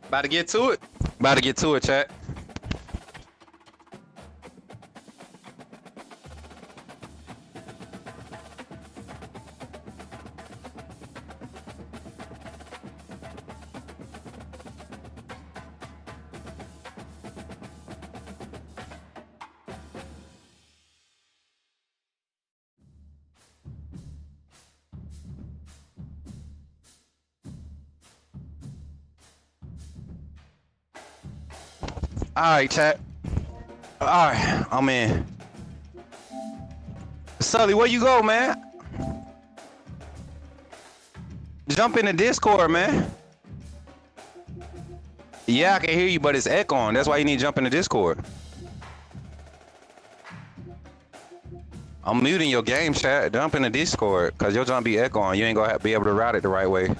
About to get to it. About to get to it, chat. All right, chat. All right, I'm in. Sully, where you go, man? Jump in the Discord, man. Yeah, I can hear you, but it's echoing. That's why you need to jump in the Discord. I'm muting your game chat. Jump in the Discord, because your jump be echoing. You ain't going to be able to route it the right way.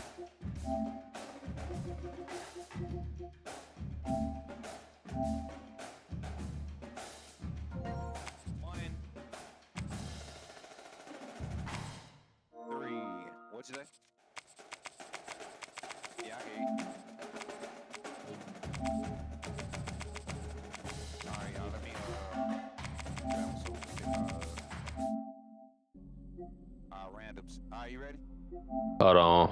What'd you say? Yeah, I hear you. Alright, y'all, let me, grab some randoms. Alright, you ready? Hold on.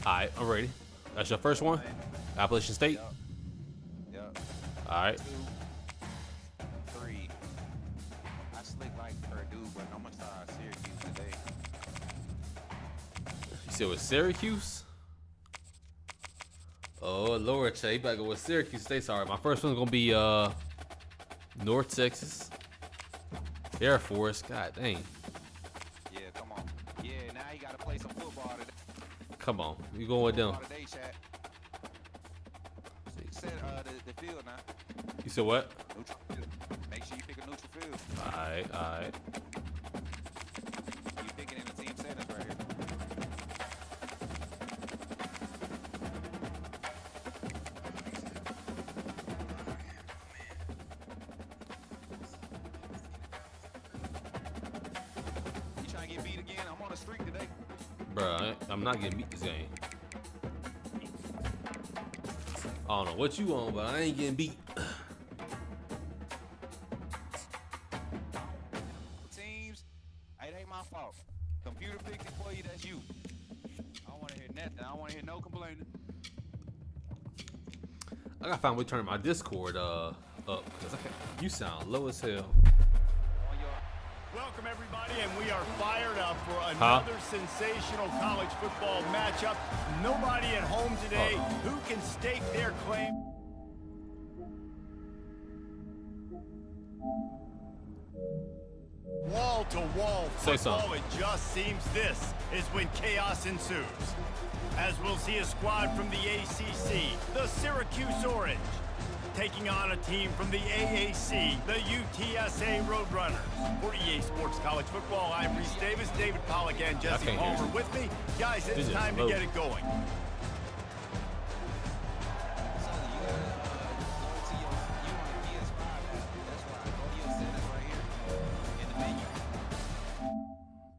Alright, I'm ready. That's your first one? Appalachian State? Yep. Alright. 2, 3. I slick like Purdue, but I'm gonna start Syracuse today. You said with Syracuse? Oh Lord, Che, you better go with Syracuse State. Sorry, my first one's gonna be North Texas. Air Force. God dang. Yeah, come on. Yeah, now you gotta play some football today. Come on, you going with them? Today, chat. Set the field now. You said what? Neutral field. Make sure you pick a neutral field. Alright, alright. You picking in the team settings right here. You trying to get beat again? I'm on a streak today. Bruh, I'm not getting beat this game. I don't know what you on, but I ain't getting beat. Teams, it ain't my fault. Computer fixed it for you, that's you. I don't want to hear nothing. I don't want to hear no complaining. I gotta find a way to turn my Discord up, because you sound low as hell. Welcome everybody, and we are fired up for another sensational college football matchup. Nobody at home today who can stake their claim. Wall-to-wall football, it just seems this is when chaos ensues. As we'll see a squad from the ACC, the Syracuse Orange, taking on a team from the AAC, the UTSA Roadrunners. For EA Sports College Football, I'm Reese Davis, David Pollack, and Jesse Palmer with me. Guys, it's time to get it going.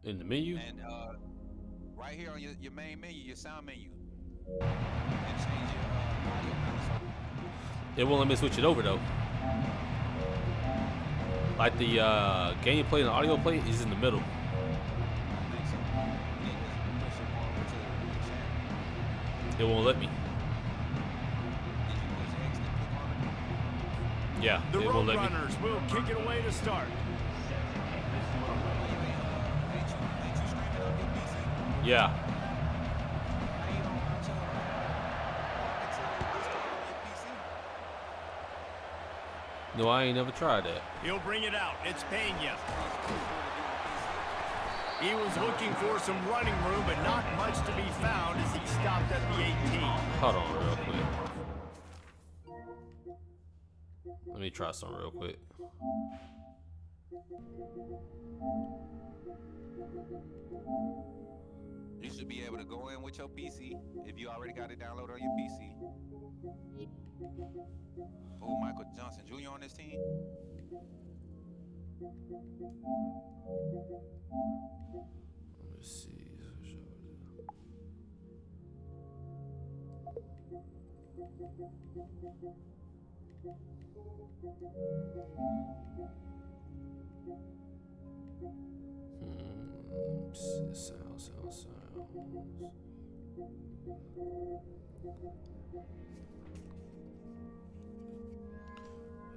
In In the menu? And right here on your main menu, your sound menu. And change your audio console. It won't let me switch it over though. Like the gameplay and the audio play is in the middle. I think so. You need to push it more over to the channel. It won't let me. Did you push X and click on it? Yeah, The it won't let me. Roadrunners will kick it away to start. Ain't you streaming on your PC? Yeah. How you don't launch your Discord on your PC? No, I ain't never tried that. He'll bring it out. It's Pena. He was looking for some running room, but not much to be found as he stopped at the 18. Hold on real quick. Let me try something real quick. You should be able to go in with your PC if you already got it downloaded on your PC. Oh, Michael Johnson Jr. on this team. Let me see. Sounds.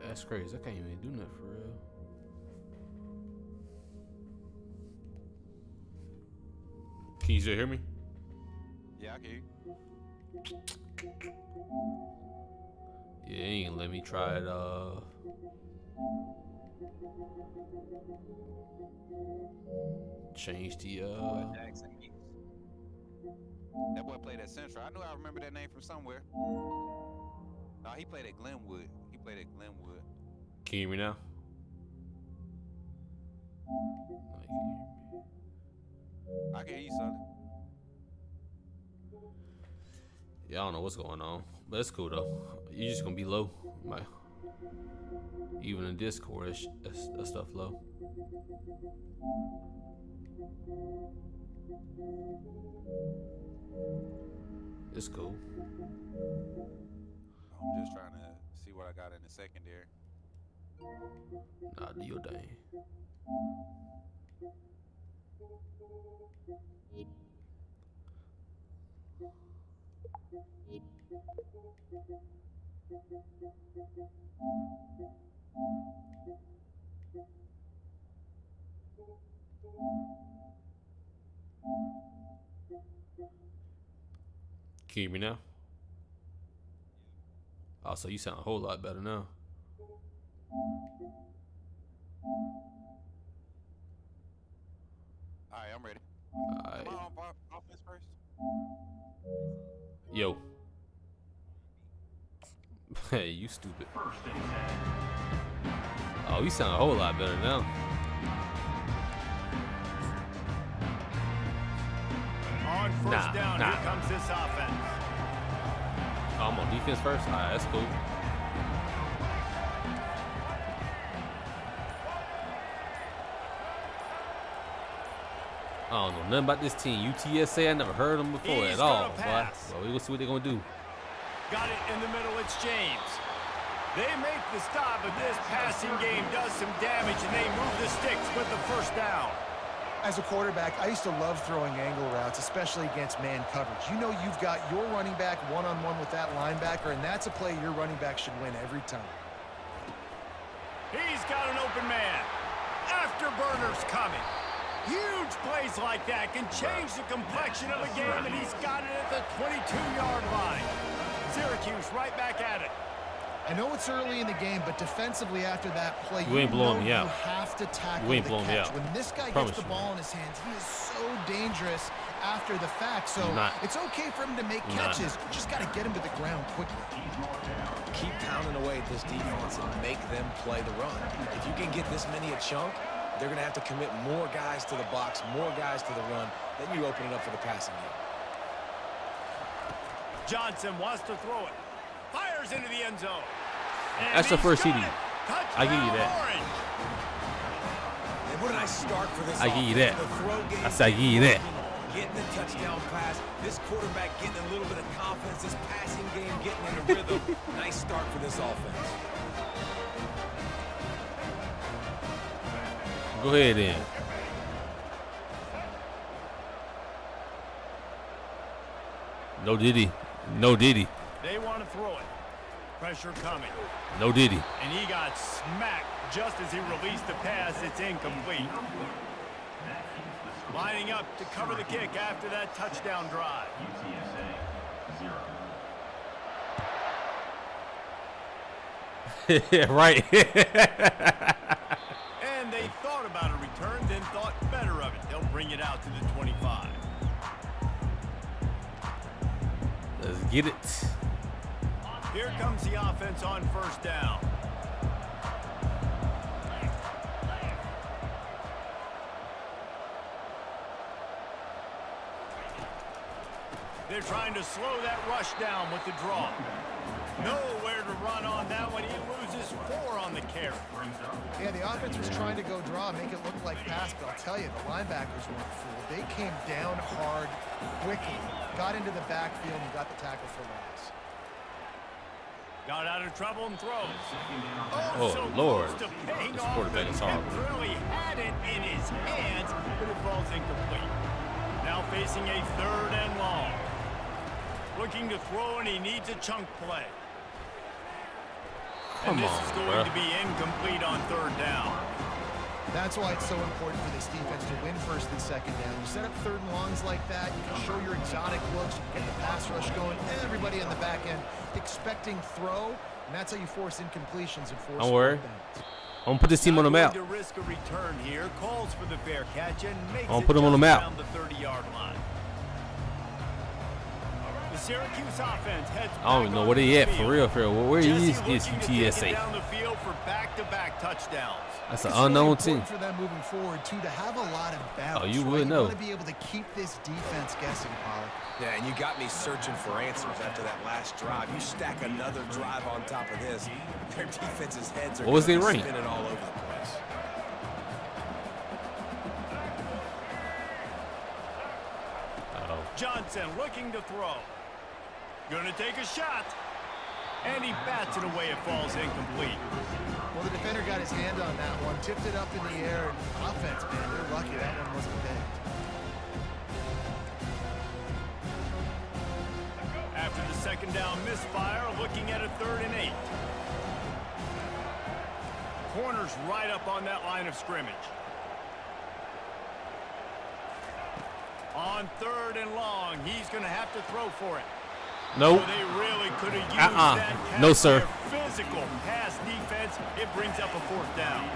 That's crazy. I can't even do nothing for real. Can you still hear me? Yeah, I can hear you. Yeah, it ain't let me try it. Change the Jackson Geeks. That boy played at Central. I knew I remember that name from somewhere. No, he played at Glenwood. Can you hear me now? No, you can't hear me. I can hear you, son. Yeah, I don't know what's going on, but it's cool though. You're just gonna be low, even in Discord, that stuff low. It's cool. I'm just trying to see what I got in the secondary. Nah, do your thing. Can you hear me now? Oh, so you sound a whole lot better now. All right, I'm ready. Alright. Am I on offense first? Yo. Hey, you stupid. Oh, you sound a whole lot better now. On first down, here comes this offense. Oh, I'm on defense first? Alright, that's cool. I don't know nothing about this team. UTSA, I never heard them before at all. Well, we're gonna see what they're gonna do. Got it in the middle, it's James. They make the stop, but this passing game does some damage, and they move the sticks with the first down. As a quarterback, I used to love throwing angle routes, especially against man coverage. You know you've got your running back one-on-one with that linebacker, and that's a play your running back should win every time. He's got an open man. Afterburners coming. Huge plays like that can change the complexion of a game, and he's got it at the 22-yard line. Syracuse right back at it. I know it's early in the game, but defensively after that play, you ain't blowing me out. You have to tackle You ain't the blowing me catch. out. When this guy Promise gets the you. ball in his hands, he is so dangerous after the fact. So it's okay for him to make catches. You just got to get him to the ground quickly. Keep pounding away at this defense and make them play the run. If you can get this many a chunk, they're going to have to commit more guys to the box, more guys to the run. Then you open it up for the passing game. Johnson wants to throw it. Fires into the end zone. And That's the first CD. got it. I give you Touchdown, that. Orange. And what a nice start for this I give you offense. that. The throw game I say I give you that. Getting the touchdown pass. This quarterback getting a little bit of confidence. This passing game getting in a rhythm. Nice start for this offense. Go ahead then. No Diddy. No Diddy. They want to throw it. Pressure coming. No Diddy. And he got smacked just as he released the pass. It's incomplete. Lining up to cover the kick after that touchdown drive. Right. And they thought about a return, then thought better of it. They'll bring it out to the 25. Let's get it. Here comes the offense on first down. They're trying to slow that rush down with the draw. Nowhere to run on that one. He loses 4 on the carry. Yeah, the offense was trying to go draw, make it look like pass, but I'll tell you, the linebackers weren't fooled. They came down hard, quickly, got into the backfield, and got the tackle for loss. Got out of trouble and throws. Oh, so Lord. close to paying This off. quarterback is horrible. He really had it in his hands, but it falls incomplete. Now facing a 3rd and long. Looking to throw, and he needs a chunk play. Come and this on, is going bro. to be incomplete on 3rd down. That's why it's so important for this defense to win 1st and 2nd down. You set up 3rd and longs like that, you can show your exotic looks, you can get the pass rush going, everybody on the back end expecting throw, and that's how you force incompletions and force Don't worry. 4th downs. I'm gonna put this team on the map. To risk a return here, calls for the fair catch and makes I'll it put 'em on the just map. around the 30-yard line. The Syracuse offense heads I don't even know where they at, for real, for real. Where Jesse is looking to take it UTSA? down the field for back-to-back touchdowns. That's an It's really unknown important team. for them moving forward, too, to have a lot of balance. Oh, you right? would know. You want to be able to keep this defense guessing, Pollard. Yeah, and you got me searching for answers after that last drive. You stack another drive on top of this, their defense's heads are What was gonna their be rank? spinning all over the place. Uh-oh. Johnson looking to throw. Gonna take a shot. And he bats it away. It falls incomplete. Well, the defender got his hand on that one, tipped it up in the air, and offense, man, they're lucky that one wasn't picked. After the 2nd down misfire, looking at a 3rd and 8. Corners right up on that line of scrimmage. On 3rd and long, he's going to have to throw for it. Nope. So they really could have used that catch. No, sir. Their physical pass defense. It brings up a 4th down.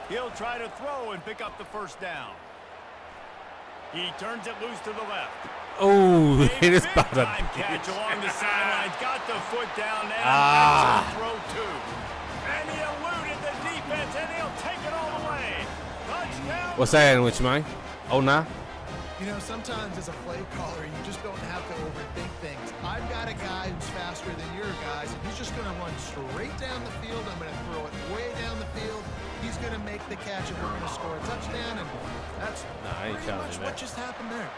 He'll try to throw and pick up the 1st down. He turns it loose to the left. Oh, it is Big about to. time catch along the sidelines. Got the foot down and Ah. a throw too. And he eluded the defense, and he'll take it all the way. Touchdown. What's that with you, man? Oh, nah. You know, sometimes as a play caller, you just don't have to overthink things. I've got a guy who's faster than your guys, and he's just going to run straight down the field. I'm going to throw it way down the field. He's going to make the catch, and we're going to score a touchdown, and that's Nah, I ain't pretty challenging much what that. just happened there.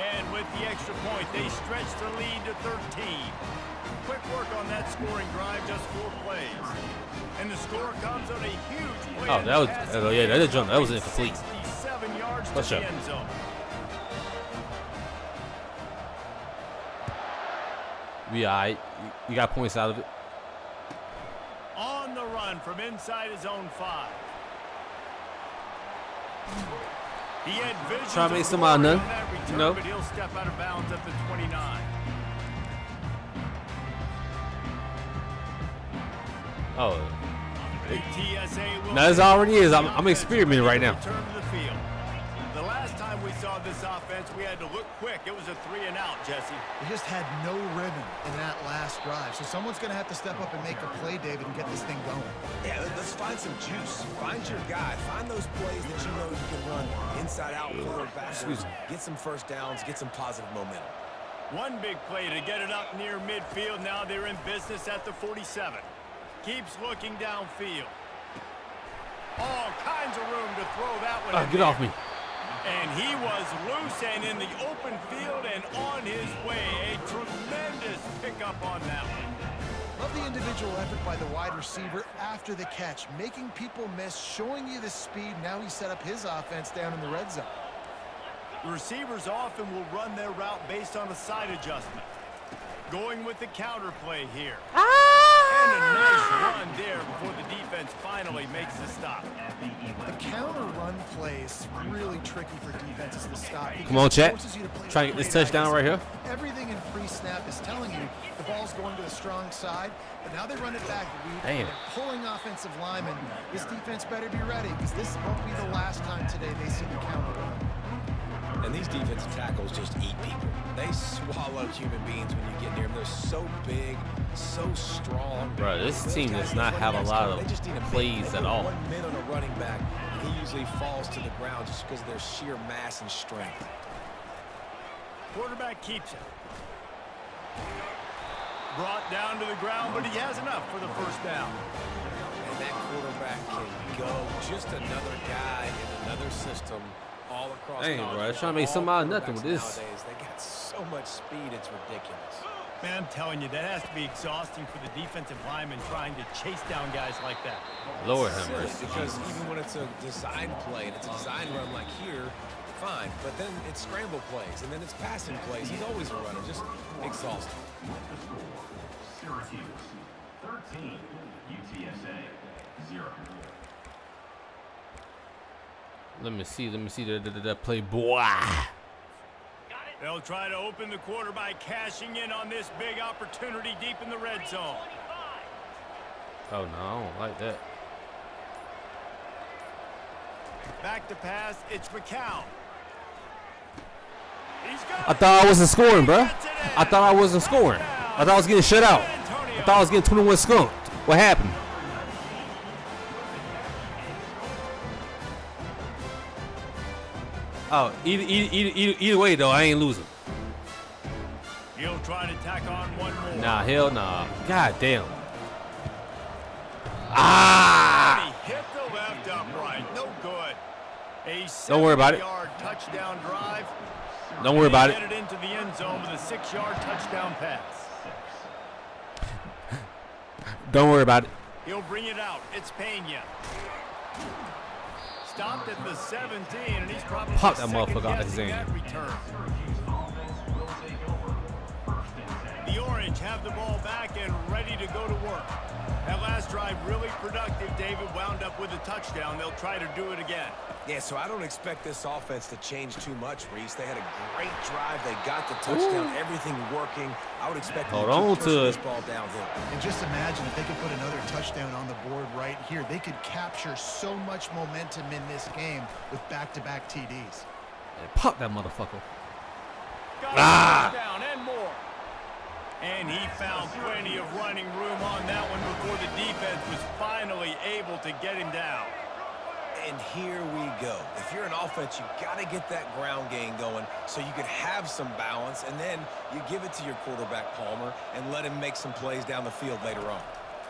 And with the extra point, they stretch the lead to 13. Quick work on that scoring drive, just 4 plays. And the score comes on a huge play. Oh, in that the was- passing oh, yeah, that game. jump- that was incomplete. 67 yards to Let's the show. end zone. We all right. You got points out of it. On the run from inside his own 5. He had vision Try to make some out of none, you know? But he'll step out of bounds at the 29. Oh, The TSA will now this already is. I'm experimenting right now. return to the field. The last time we saw this offense, we had to look quick. It was a 3 and out, Jesse. They just had no rhythm in that last drive. So someone's going to have to step up and make a play, David, and get this thing going. Yeah, let's find some juice. Find your guy. Find those plays that you know you can run inside out, forward, backwards. Get some 1st downs. Get some positive momentum. One big play to get it up near midfield. Now they're in business at the 47. Keeps looking downfield. All kinds of room to throw that one. Get off me. And he was loose and in the open field and on his way. A tremendous pickup on that one. Love the individual effort by the wide receiver after the catch, making people miss, showing you the speed. Now he set up his offense down in the red zone. The receivers often will run their route based on a side adjustment. Going with the counter play here. And a nice run there before the defense finally makes the stop. The counter run play is really tricky for defenses to stop. Come on, chat. Try and get this touchdown right here. Everything in pre-snap is telling you the ball's going to the strong side, but now they run it back. Damn. Pulling offensive linemen. This defense better be ready because this won't be the last time today they see the counter run. And these defensive tackles just eat people. They swallow human beings when you get near them. They're so big, so strong. Bro, this team does not have a lot of plays at all. 1 minute on a running back, and he usually falls to the ground just because of their sheer mass and strength. Quarterback keeps it. Brought down to the ground, but he has enough for the first down. And that quarterback can go. Just another guy in another system. All across. Dang, bro, they're trying to make something out of nothing with this. Nowadays, they got so much speed, it's ridiculous. Man, I'm telling you, that has to be exhausting for the defensive lineman trying to chase down guys like that. Lower Silly, hammers. because even when it's a design play and it's a design run like here, fine. But then it's scramble plays and then it's passing plays. He's always a runner, just exhausting. Syracuse 13, UTSA 0. Let me see that play, boy. They'll try to open the quarter by cashing in on this big opportunity deep in the red zone. Oh, no, I don't like that. Back to pass, it's McCown. He's got I thought I wasn't scoring, bro. I thought I wasn't scoring. I thought I was getting shut out. I thought I was getting 21 skunked. What happened? Oh, either way, though, I ain't losing. He'll try to tack on one more. Nah, hell nah. God damn. Ah! He hit the left upright. No good. A Don't worry about it. 70-yard touchdown drive. Don't worry about it. Headed into the end zone with a 6-yard touchdown pass. Don't worry about it. He'll bring it out. It's Pena. Stopped at the 17, and he's probably Pop that motherfucker out his second-guessing hand. that return. The Orange have the ball back and ready to go to work. That last drive really productive. David wound up with a touchdown. They'll try to do it again. Yeah, so I don't expect this offense to change too much, Reese. They had a great drive. They got the touchdown. Everything working. I would expect them Hold on keep to pushing it. this ball downhill. And just imagine if they could put another touchdown on the board right here. They could capture so much momentum in this game with back-to-back TDs. Pop that motherfucker. Got a touchdown and more. And he found plenty of running room on that one before the defense was finally able to get him down. And here we go. If you're an offense, you got to get that ground game going so you could have some balance, and then you give it to your quarterback, Palmer, and let him make some plays down the field later on.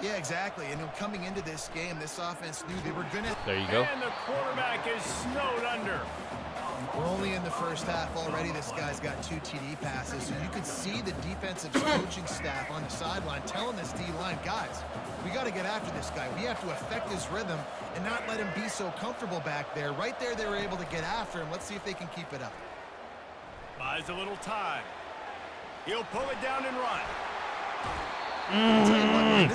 Yeah, exactly. And coming into this game, this offense knew they were going to... There you go. And the quarterback is snowed under. We're only in the first half already. This guy's got 2 TD passes. So you could see the defensive coaching staff on the sideline telling this D-line, guys, we got to get after this guy. We have to affect his rhythm and not let him be so comfortable back there. Right there, they were able to get after him. Let's see if they can keep it up. Buys a little time. He'll pull it down and run.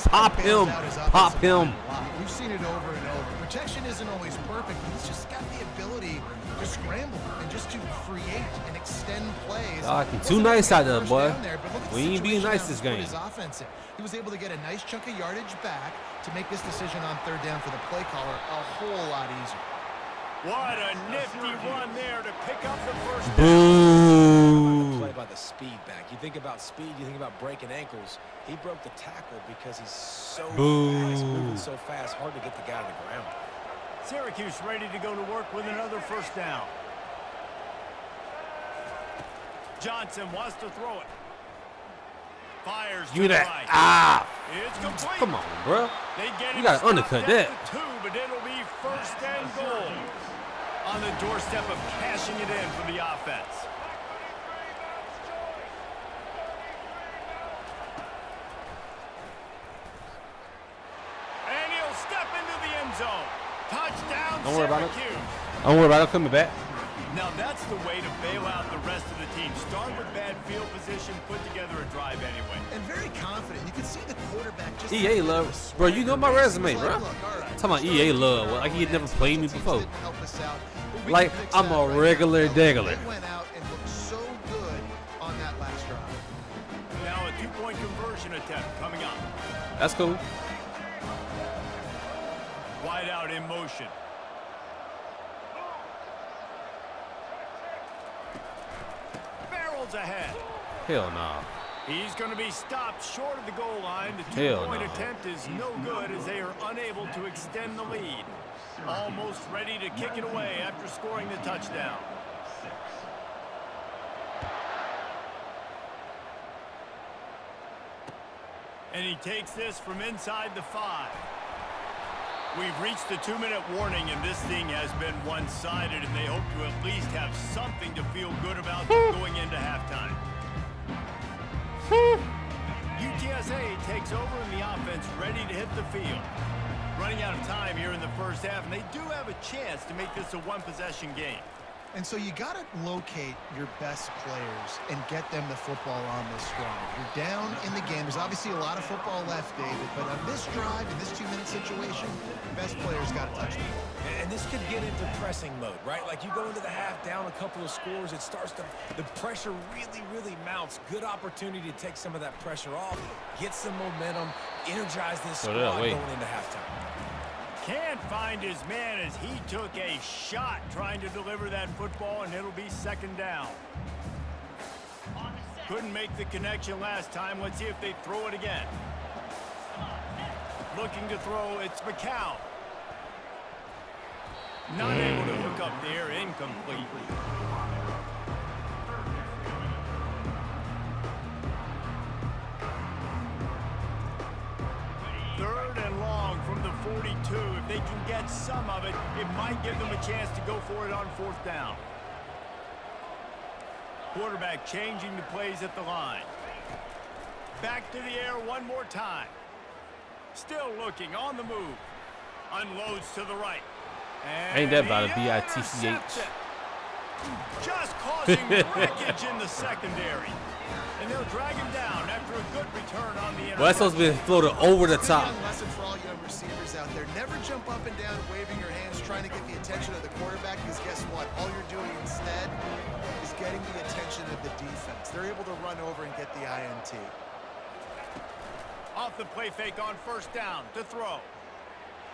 Pop him. Pop him. We've seen it over and over. Protection isn't always perfect, but he's just got the ability to scramble and just to create and extend plays. Too nice out there, boy. We We ain't being nice this game. He was able to get a nice chunk of yardage back to make this decision on 3rd down for the play caller a whole lot easier. What a nifty run there to pick up the first down. Boo. Play by the speed back. You think about speed, you think about breaking ankles. He broke the tackle because he's so fast, moving so fast, hard to get the guy to the ground. Syracuse ready to go to work with another first down. Johnson wants to throw it. Fires Give me to the that. right. Ah, It's complete. come on, bro. They get You him gotta stopped undercut at that. the 2, but it'll be first and goal. On the doorstep of cashing it in for the offense. And he'll step into the end zone. Touchdown, Don't worry about it. Syracuse. Don't worry about it. I'm coming back. Now that's the way to bail out the rest of the team. Start with bad field position, put together a drive anyway. And very confident. You can see the quarterback just EA love, bro. You know my resume, bro. Talking about EA love, like he had never played me before. Like I'm a regular degular. They went out and looked so good on that last drive. Now a 2-point conversion attempt coming up. That's cool. Wide out in motion. Barrels ahead. Hell nah. He's going to be stopped short of the goal line. The Hell two-point no. attempt is no good as they are unable to extend the lead. Almost ready to kick it away after scoring the touchdown. And he takes this from inside the 5. We've reached the 2-minute warning, and this thing has been one-sided, and they hope to at least have something to feel good about going into halftime. UTSA takes over in the offense, ready to hit the field. Running out of time here in the first half, and they do have a chance to make this a one-possession game. And so you got to locate your best players and get them the football on this drive. You're down in the game. There's obviously a lot of football left, David, but on this drive, in this 2-minute situation, the best players got to touch the ball. And this could get into pressing mode, right? Like you go into the half down a couple of scores, it starts to, the pressure really mounts. Good opportunity to take some of that pressure off, get some momentum, energize this squad going into halftime. Can't find his man as he took a shot trying to deliver that football, and it'll be second down. Couldn't make the connection last time. Let's see if they throw it again. Looking to throw, it's McCown. Not able to hook up there, incomplete. Third and long from the 42. If they can get some of it, it might give them a chance to go for it on 4th down. Quarterback changing the plays at the line. Back to the air one more time. Still looking on the move. Unloads to the right. And Ain't that about a bitch? just causing wreckage in the secondary. And they'll drag him down after a good return on the interception. Well, that's supposed to be floated over the top. Lesson for all young receivers out there. Never jump up and down waving your hands trying to get the attention of the quarterback, because guess what? All you're doing instead is getting the attention of the defense. They're able to run over and get the INT. Off the play fake on 1st down to throw.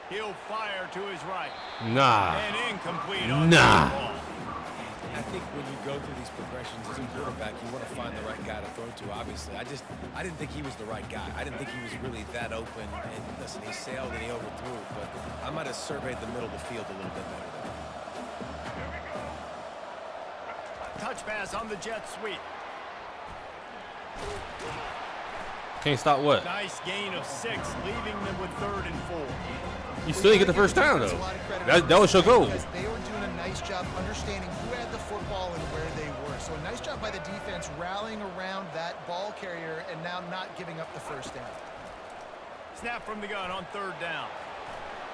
He'll fire to his right. Nah. And incomplete on the ball. I think when you go through these progressions as a quarterback, you want to find the right guy to throw to, obviously. I didn't think he was the right guy. I didn't think he was really that open. And listen, he sailed and he overthrew it, but I might have surveyed the middle of the field a little bit better there. Touch pass on the jet sweep. Can't stop what? Nice gain of 6, leaving them with 3rd and 4. You still didn't get the first down though. That was your goal. They were doing a nice job understanding who had the football and where they were. So a nice job by the defense rallying around that ball carrier and now not giving up the first down. Snap from the gun on 3rd down.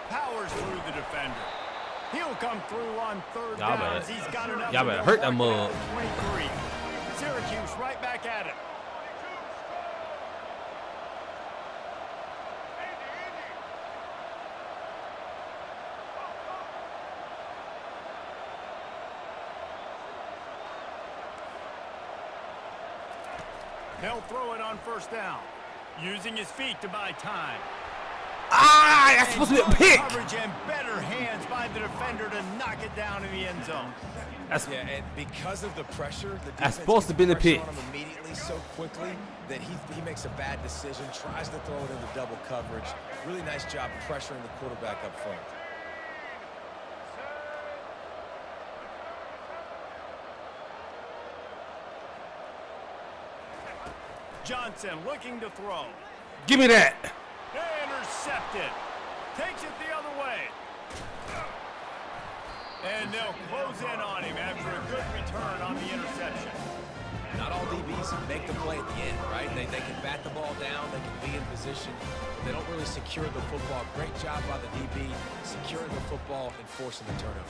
Powers through the defender. He'll come through on 3rd down as he's got enough. Y'all better hurt that mug. 23. Syracuse right back at it. They'll throw it on 1st down. Using his feet to buy time. Ah, that's supposed to be a pick. Coverage and better hands by the defender to knock it down in the end zone. Yeah, and because of the pressure, the defense That's supposed to be the gets pressure pick. on him immediately so quickly that he makes a bad decision, tries to throw it into double coverage. Really nice job pressuring the quarterback up front. Johnson looking to throw. Give me that. Intercepted. Takes it the other way. And they'll close in on him after a good return on the interception. Not all DBs make the play at the end, right? They can bat the ball down, they can be in position, but they don't really secure the football. Great job by the DB securing the football and forcing the turnover.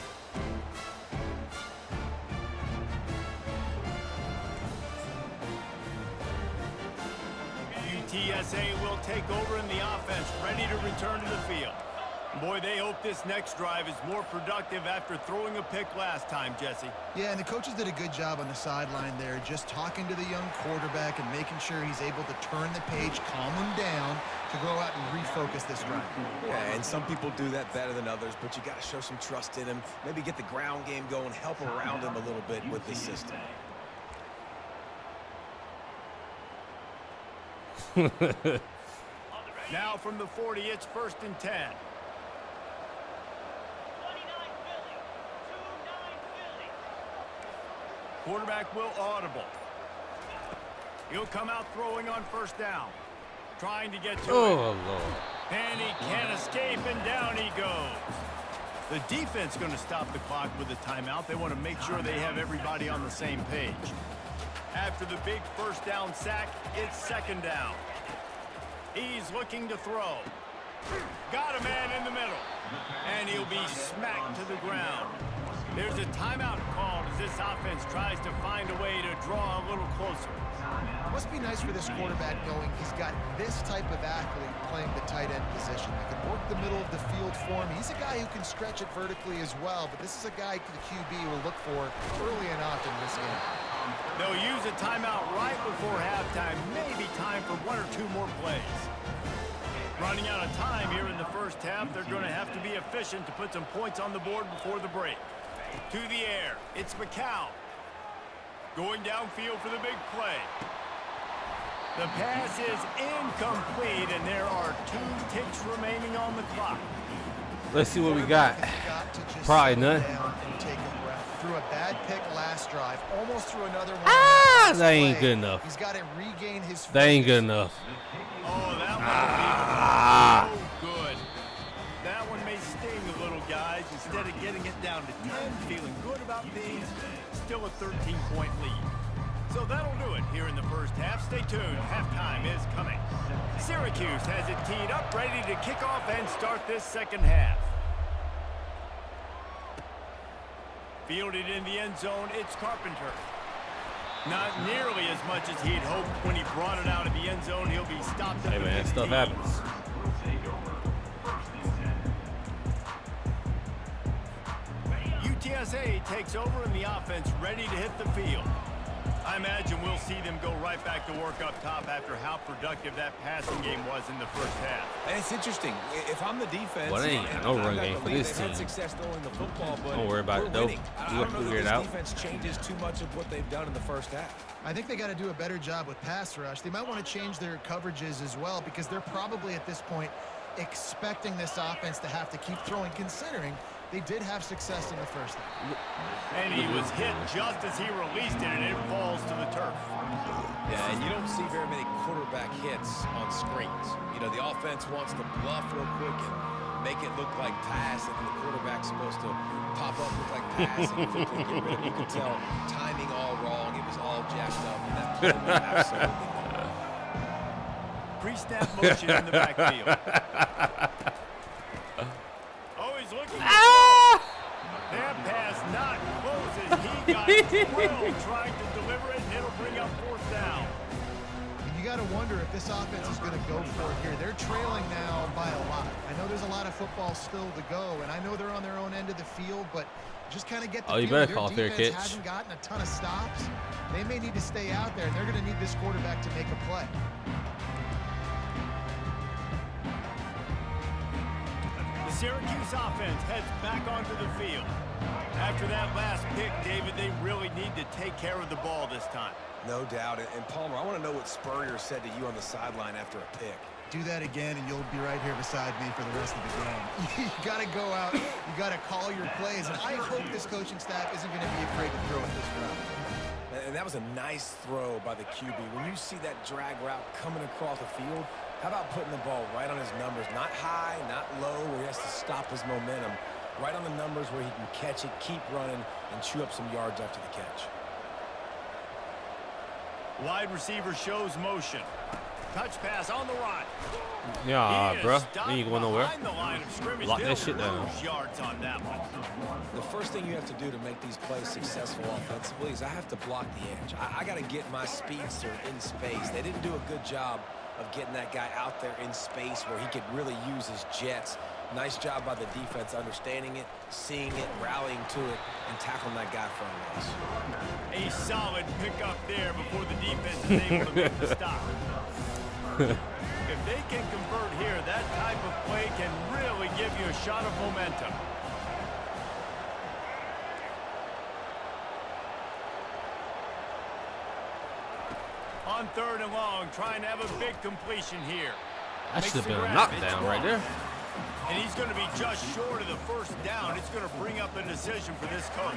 UTSA will take over in the offense, ready to return to the field. Boy, they hope this next drive is more productive after throwing a pick last time, Jesse. Yeah, and the coaches did a good job on the sideline there, just talking to the young quarterback and making sure he's able to turn the page, calm him down to go out and refocus this drive. Yeah, and some people do that better than others, but you got to show some trust in him. Maybe get the ground game going, help around him a little bit with this system. Now from the 40, it's 1st and 10. Quarterback will audible. He'll come out throwing on 1st down. Trying to get to it. Oh, Lord. And he can't escape, and down he goes. The defense going to stop the clock with a timeout. They want to make sure they have everybody on the same page. After the big 1st down sack, it's 2nd down. He's looking to throw. Got a man in the middle. And he'll be smacked to the ground. There's a timeout called as this offense tries to find a way to draw a little closer. Must be nice for this quarterback knowing he's got this type of athlete playing the tight end position. He can work the middle of the field for him. He's a guy who can stretch it vertically as well, but this is a guy the QB will look for early and often in this game. They'll use a timeout right before halftime, maybe time for 1 or 2 more plays. Running out of time here in the 1st half, they're going to have to be efficient to put some points on the board before the break. To the air, it's McCown. Going downfield for the big play. The pass is incomplete, and there are 2 ticks remaining on the clock. Let's see what we got. Probably none. Threw a bad pick last drive, almost threw another one. That ain't good enough. He's got to regain his focus. That ain't good enough. Oh, that one so good. That one may sting a little, guys. Instead of getting it down to 10, feeling good about things, still a 13-point lead. So that'll do it here in the 1st half. Stay tuned. Halftime is coming. Syracuse has it teed up, ready to kick off and start this 2nd half. Fielded in the end zone, it's Carpenter. Not nearly as much as he'd hoped when he brought it out of the end zone. He'll be stopped at the 15. Stuff happens. UTSA takes over in the offense, ready to hit the field. I imagine we'll see them go right back to work up top after how productive that passing game was in the 1st half. And it's interesting. If I'm the defense, well, ain't no run game for this team. Success throwing the football, but don't worry about it, though. We'll figure it out. Defense changes too much of what they've done in the 1st half. I think they got to do a better job with pass rush. They might want to change their coverages as well because they're probably at this point expecting this offense to have to keep throwing, considering they did have success in the 1st half. And he was hit just as he released it, and it falls to the turf. Yeah, and you don't see very many quarterback hits on screens. You know, the offense wants to bluff real quick and make it look like pass, and the quarterback's supposed to pop up, look like pass, and quickly get rid of it. You can tell timing all wrong. It was all jacked up, and that play was absolutely no. Pre-snap motion in the backfield. Oh, he's looking. That pass not close as he got drilled trying to deliver it, and it'll bring up 4th down. You got to wonder if this offense is going to go for it here. They're trailing now by a lot. I know there's a lot of football still to go, and I know they're on their own end of the field, but just kind of get the you feeling better call fair defense catch. hasn't gotten a ton of stops. They may need to stay out there, and they're going to need this quarterback to make a play. The Syracuse offense heads back onto the field. After that last pick, David, they really need to take care of the ball this time. No doubt. And Palmer, I want to know what Spurrier said to you on the sideline after a pick. Do that again, and you'll be right here beside me for the rest of the game. You got to go out. You got to call your plays, and I hope this coaching staff isn't going to be afraid to throw it this round. And that was a nice throw by the QB. When you see that drag route coming across the field, how about putting the ball right on his numbers? Not high, not low, where he has to stop his momentum. Right on the numbers where he can catch it, keep running, and chew up some yards after the catch. Wide receiver shows motion. Touch pass on the run. Yeah, bro. You ain't going nowhere. Lock that They'll shit down. lose yards on that one. The first thing you have to do to make these plays successful offensively is I have to block the edge. I got to get my speedster in space. They didn't do a good job of getting that guy out there in space where he could really use his jets. Nice job by the defense understanding it, seeing it, rallying to it, and tackling that guy for a loss. A solid pickup there before the defense is able to make the stop. If they can convert here, that type of play can really give you a shot of momentum. On 3rd and long, trying to have a big completion here. That should have been a Makes the grab. knockdown It's right there. And he's going to be just short of the first down. It's going to bring up a decision for this coach.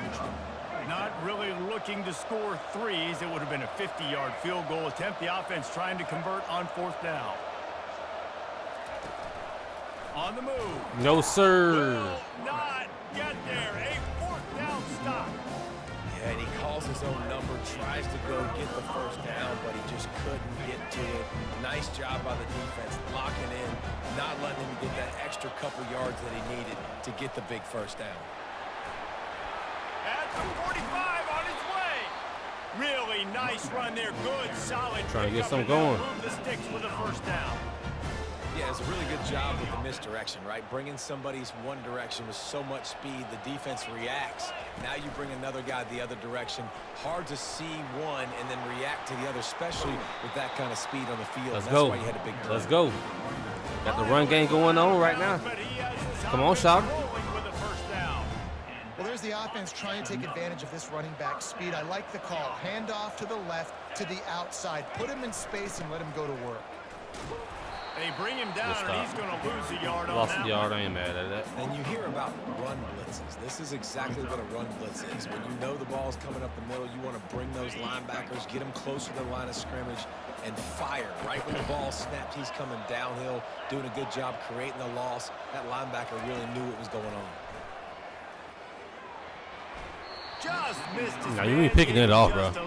Not really looking to score threes. It would have been a 50-yard field goal attempt. The offense trying to convert on 4th down. On the move. No, sir. Will not get there. A 4th down stop. Yeah, and he calls his own number, tries to go get the first down, but he just couldn't get to it. Nice job by the defense, locking in, not letting him get that extra couple yards that he needed to get the big first down. At the 45 on his way. Really nice run there. Good, solid. Trying to get pickup, some and they'll going. Move the sticks with a first down. Yeah, it's a really good job with the misdirection, right? Bringing somebody's one direction with so much speed, the defense reacts. Now you bring another guy the other direction. Hard to see one and then react to the other, especially with that kind of speed on the field. Let's That's go. why you had a big play. Let's go. Got the run game going on right now. But he has his Come on, offense Shop. rolling with a first down. Well, there's the offense trying to take advantage of this running back speed. I like the call. Hand off to the left, to the outside. Put him in space and let him go to work. They bring him down, Good and he's stop. going to lose a yard on Lost that a yard. one. I ain't mad at that. And you hear about run blitzes. This is exactly what a run blitz is. When you know the ball's coming up the middle, you want to bring those linebackers, get them closer to the line of scrimmage, and fire. Right when the ball snaps, he's coming downhill, doing a good job creating the loss. That linebacker really knew what was going on. Just missed his Now, you man. ain't picking it off, bro. Just a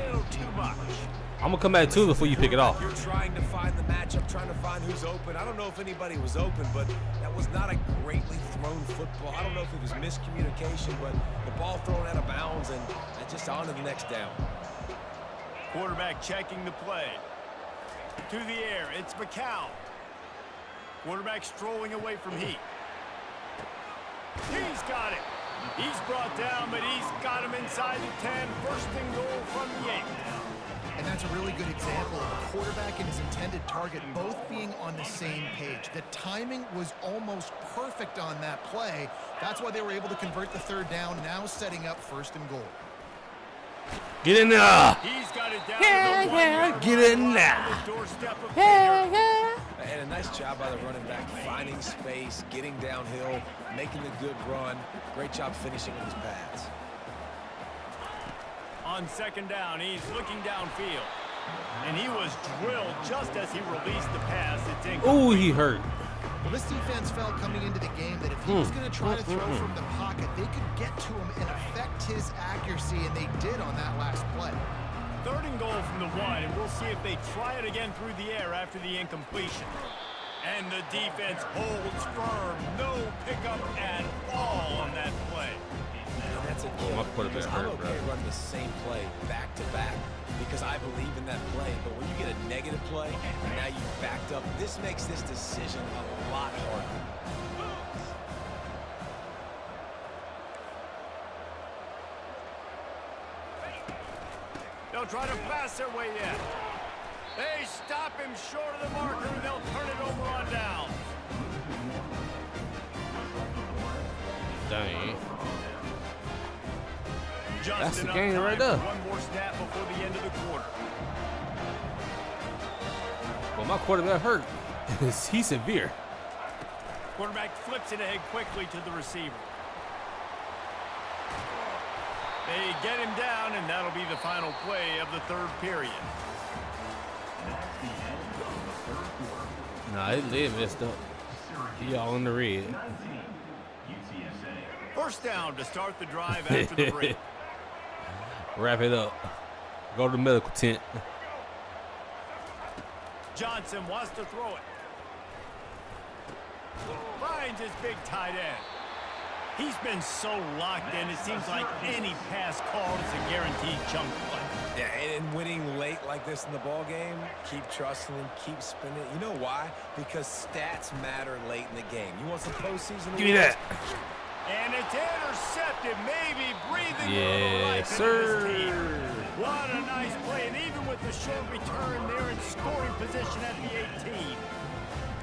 little too much. I'm going to come back to it before you pick it off. You're trying to find the matchup, trying to find who's open. I don't know if anybody was open, but that was not a greatly thrown football. I don't know if it was miscommunication, but the ball thrown out of bounds and just on to the next down. Quarterback checking the play. To the air, it's McCown. Quarterback strolling away from Heat. He's got it. He's brought down, but he's got him inside the 10. First and goal from the 8. And that's a really good example of a quarterback and his intended target both being on the same page. The timing was almost perfect on that play. That's why they were able to convert the 3rd down, now setting up 1st and goal. Get in there. He's got it down. Yeah, get in there. The doorstep of Yeah, Baker. yeah. And a nice job by the running back, finding space, getting downhill, making a good run. Great job finishing with his pads. On 2nd down, he's looking downfield. And he was drilled just as he released the pass. It's incomplete. Ooh, he hurt. Well, this defense felt coming into the game that if he was going to try to throw from the pocket, they could get to him and affect his accuracy, and they did on that last play. 3rd and goal from the 1, and we'll see if they try it again through the air after the incompletion. And the defense holds firm. No pickup at all on that play. And that's a key. my quarterback I'm hurt, okay bro. running the same play back to back because I believe in that play. But when you get a negative play and now you backed up, this makes this decision a lot harder. They'll try to pass their way in. They stop him short of the marker, and they'll turn it over on down. Dang. Just That's the enough game time right there. for one more snap before the end of the quarter. Well, my quarterback hurt. He's severe. Quarterback flips it ahead quickly to the receiver. They get him down, and that'll be the final play of the third period. That's the end of the third quarter. Nah, they messed up. He all in the red. 19, UTSA. First down to start the drive after the break. Wrap it up. Go to the medical tent. Johnson wants to throw it. Finds his big tight end. He's been so locked in, it seems like any pass called is a guaranteed chunk play. Yeah, and winning late like this in the ball game, keep trusting him, keep spinning it. You know why? Because stats matter late in the game. You want some postseason? Give me that. And it's intercepted, maybe breathing a little Yes, life sir. into this team. What a nice play, and even with the short return, they're in scoring position at the 18.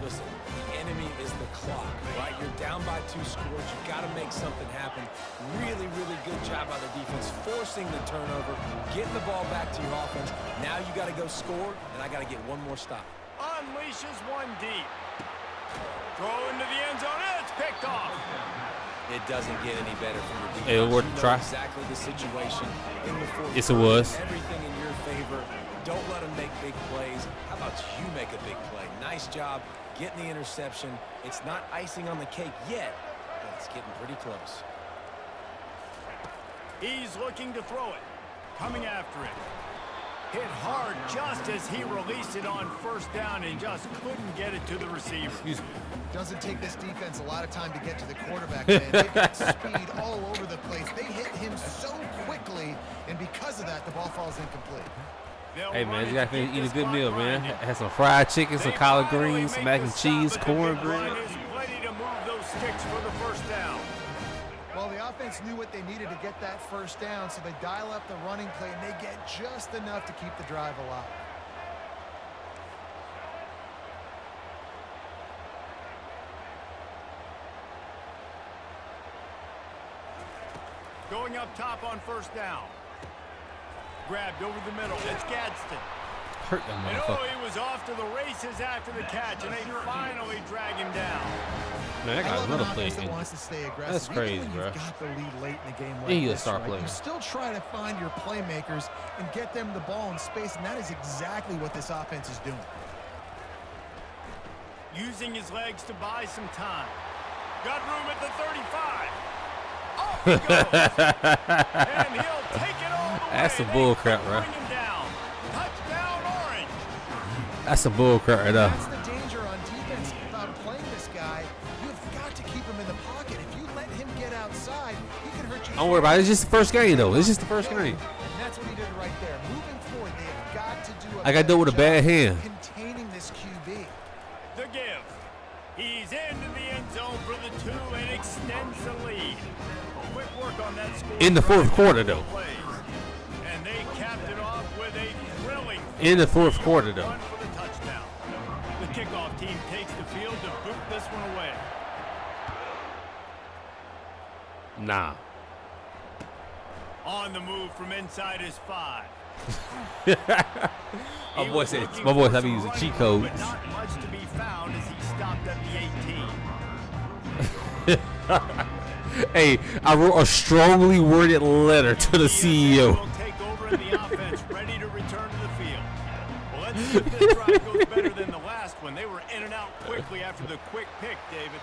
Listen, the enemy is the clock, right? You're down by 2 scores. You got to make something happen. Really, really good job by the defense, forcing the turnover, getting the ball back to your offense. Now you got to go score, and I got to get one more stop. Unleashes one deep. Throw into the end zone, and it's picked off. It doesn't get any better from your defense. Hey, it worth a try. Exactly the situation in the fourth Yes, it quarter. was. Everything in your favor. Don't let them make big plays. How about you make a big play? Nice job getting the interception. It's not icing on the cake yet, but it's getting pretty close. He's looking to throw it. Coming after it. Hit hard just as he released it on first down and just couldn't get it to the receiver. Excuse me. Doesn't take this defense a lot of time to get to the quarterback, man. They've got speed all over the place. They hit him so quickly, and because of that, the ball falls incomplete. Hey, man, you got to eat a good meal, man. Had some fried chicken, some collard greens, some mac and cheese, cornbread. Plenty to move those sticks for the first down. Well, the offense knew what they needed to get that first down, so they dial up the running play, and they get just enough to keep the drive alive. Going up top on first down. Grabbed over the middle. It's Gadsden. Hurt that And motherfucker. he was off to the races after the catch, and they finally drag him down. Man, I got love another an play. offense that wants to stay aggressive. That's crazy, Even when bro. you've got the lead late in the game like Yeah, he's a this, star right? player. You still try to find your playmakers and get them the ball in space, and that is exactly what this offense is doing. Using his legs to buy some time. Got room at the 35. Off he goes. And he'll take it all the way. That's some They bull crap, bro. bring him down. Touchdown, Orange. That's some bull crap right there. That's the danger on defense about playing this guy. You've got to keep him in the pocket. If you let him get outside, he can hurt you. Don't worry about it. It's just the first game, though. It's just the first game. And that's what he did right there. Moving forward, they have got to do I got to do it with a bad hand. containing this QB. The give. He's into the end zone for the 2 and extends the lead. Quick work on that score. In the fourth quarter, though. Plays. And they capped it off with a thrilling In the fourth quarter, though. run for the touchdown. The kickoff team takes the field to boot this one away. Nah. On the move from inside his 5. My boy said, my boy said I'm using cheat codes. But not much to be found as he stopped at the 18. Hey, I wrote a strongly worded letter to the CEO. Will take over in the offense, ready to return to the field. Well, let's see if this drive goes better than the last one. They were in and out quickly after the quick pick, David.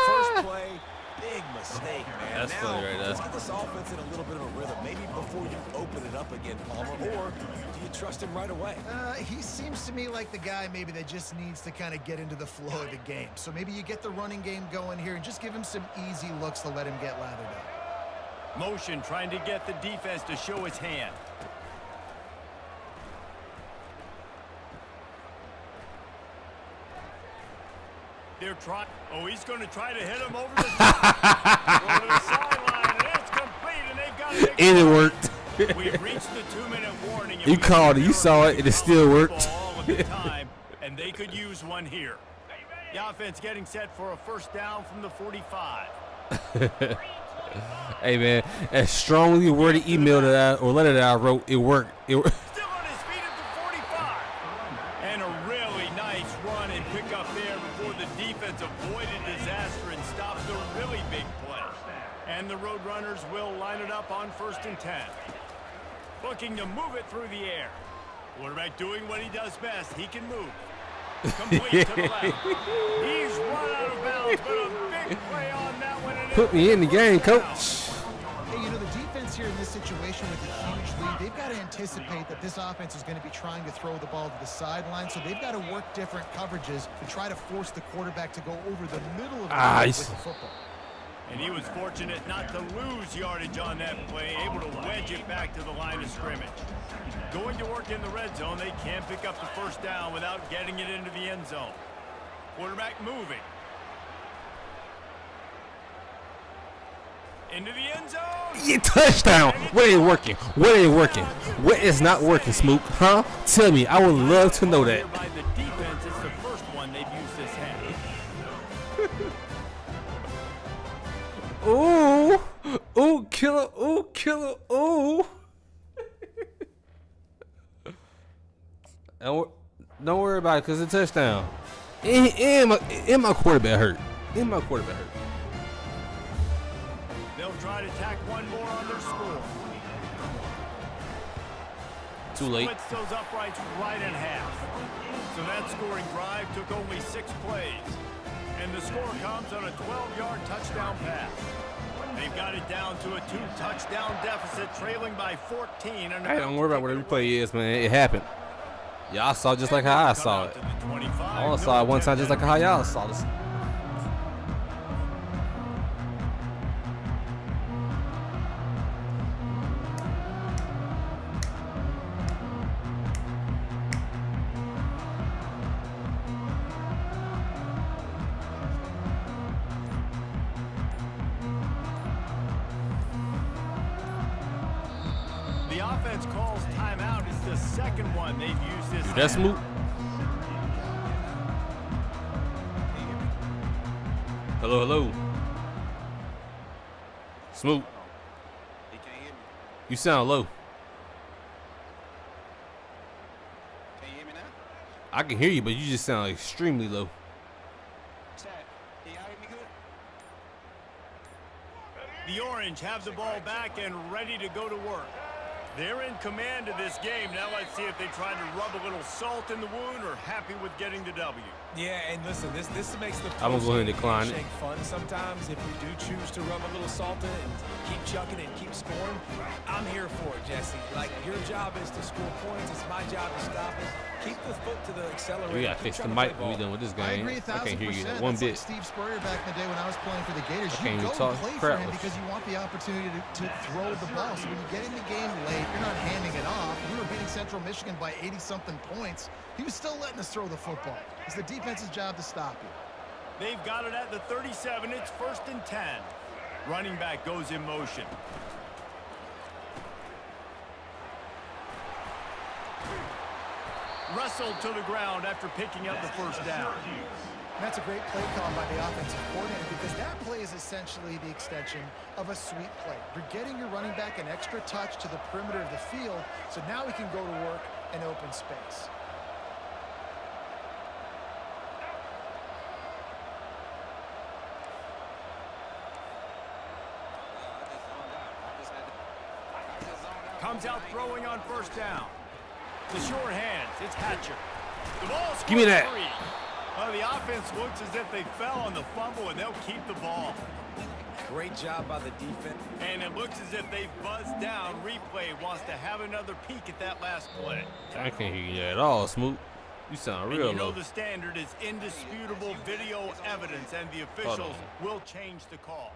First play, big mistake, man. That's now, funny right there. let's get this offense in a little bit of a rhythm. Maybe before you open it up again, Palmer, or do you trust him right away? He seems to me like the guy maybe that just needs to kind of get into the flow of the game. So maybe you get the running game going here and just give him some easy looks to let him get lathered up. Motion trying to get the defense to show his hand. They're trying. Oh, he's going to try to hit him over the top. Over the sideline, and it's complete, and they've got it. And it worked. We've reached the 2-minute warning. You called it, you saw it, and it still worked. All of the time, and they could use one here. The offense getting set for a first down from the 45. Hey, man, that strongly worded email that or letter that I wrote, it worked. It worked. Still on his feet at the 45. And a really nice run and pick up there before the defense avoided disaster and stopped the really big play. And And the Roadrunners will line it up on 1st and 10. Looking to move it through the air. Quarterback doing what he does best. He can move. Complete to the left. He's run out of bounds, but a big play on that one. Put me in the game, coach. Hey, you know, the defense here in this situation with a huge lead, they've got to anticipate that this offense is going to be trying to throw the ball to the sideline, so they've got to work different coverages to try to force the quarterback to go over the middle of the field with the football. And he was fortunate not to lose yardage on that play, able to wedge it back to the line of scrimmage. Going to work in the red zone, they can't pick up the first down without getting it into the end zone. Quarterback moving. Into the end zone. Yeah, touchdown. What ain't working? What ain't working? What is not working, Smook? Huh? Tell me. I would love to know that. By the defense, it's the first one they've used this half. Ooh. Ooh, killer. Ooh, killer. Ooh. Don't worry about it, because it's a touchdown. And my quarterback hurt. And my quarterback hurt. They'll try to tack one more on their score. Too late. Splits those uprights right in half. So that scoring drive took only 6 plays. And the score comes on a 12-yard touchdown pass. They've got it down to a 2-touchdown deficit, trailing by 14. Hey, don't worry about what every play is, man. It happened. Y'all saw just like how I saw it. I only saw it one time just like how y'all saw this. The offense calls timeout. It's the second one they've used this. That's Smook. Hello, hello. Smook. He can't hear me. You sound low. Can you hear me now? I can hear you, but you just sound extremely low. Chat, can y'all hear me good? The Orange have the ball back and ready to go to work. They're in command of this game. Now let's see if they try to rub a little salt in the wound or happy with getting the W. Yeah, and listen, this makes the I'm gonna go ahead and decline it. shake fun sometimes if we do choose to rub a little salt in it and keep chucking and keep scoring. I'm here for it, Jesse. Like, your job is to score points. It's my job to stop it. Keep the foot to the accelerator. We gotta fix the mic when we done with this I game. agree I can't hear you 1,000%. one That's bit. like Steve Spurrier back in the day when I was playing for the Gators. I can't You even go talk and play crap for him with- because you want the opportunity to throw the ball. So when you get in the game late, you're not handing it off. We were beating Central Michigan by 80-something points. He was still letting us throw the football. It's the defense's job to stop you. They've got it at the 37. It's 1st and 10. Running back goes in motion. Wrestled to the ground after picking up the first down. And that's a great play call by the offensive coordinator because that play is essentially the extension of a sweep play. You're getting your running back an extra touch to the perimeter of the field, so now he can go to work in open space. Comes out throwing on first down. The short hands, it's Hatcher. The ball's Give me that. free. The offense looks as if they fell on the fumble, and they'll keep the ball. Great job by the defense. And it looks as if they've buzzed down. Replay wants to have another peek at that last play. I can't hear you at all, Smook. You sound And real you know low. the standard is indisputable video evidence, and the officials will change the call.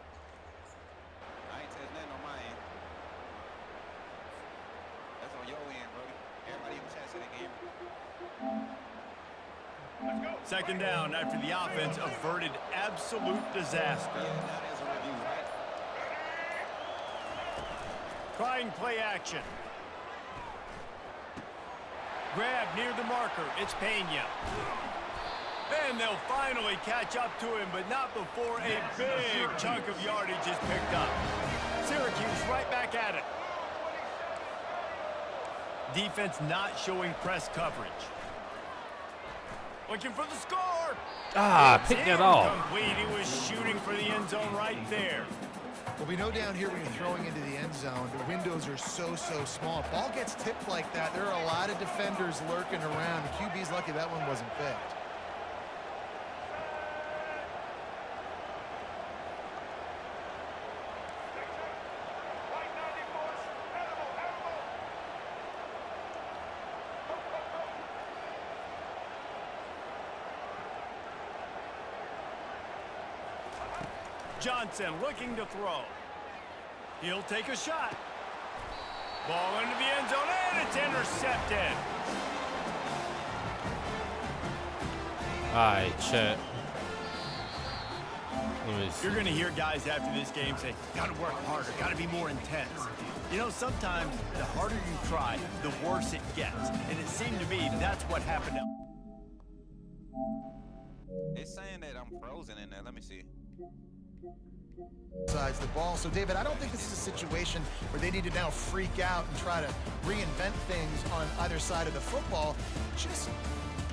I ain't said nothing on my end. That's on your end, Brody. Everybody in the chat said they can hear me. Second down after the offense averted absolute disaster. Yeah, now there's a review, right? Trying play action. Grab near the marker. It's Pena. And they'll finally catch up to him, but not before a big chunk of yardage is picked up. Syracuse right back at it. Defense not showing press coverage. Looking for the score. Ah, pick that off. Incomplete. He was shooting for the end zone right there. Well, we know down here when you're throwing into the end zone, the windows are so small. If ball gets tipped like that, there are a lot of defenders lurking around. The QB's lucky that one wasn't picked. Johnson looking to throw. He'll take a shot. Ball into the end zone, and it's intercepted. All right, Chet. Let me see. You're going to hear guys after this game say, got to work harder, got to be more intense. You know, sometimes the harder you try, the worse it gets. And it seemed to me that's what happened. It's saying that I'm frozen in there. Let me see. Sides the ball. So, David, I don't think this is a situation where they need to now freak out and try to reinvent things on either side of the football. Just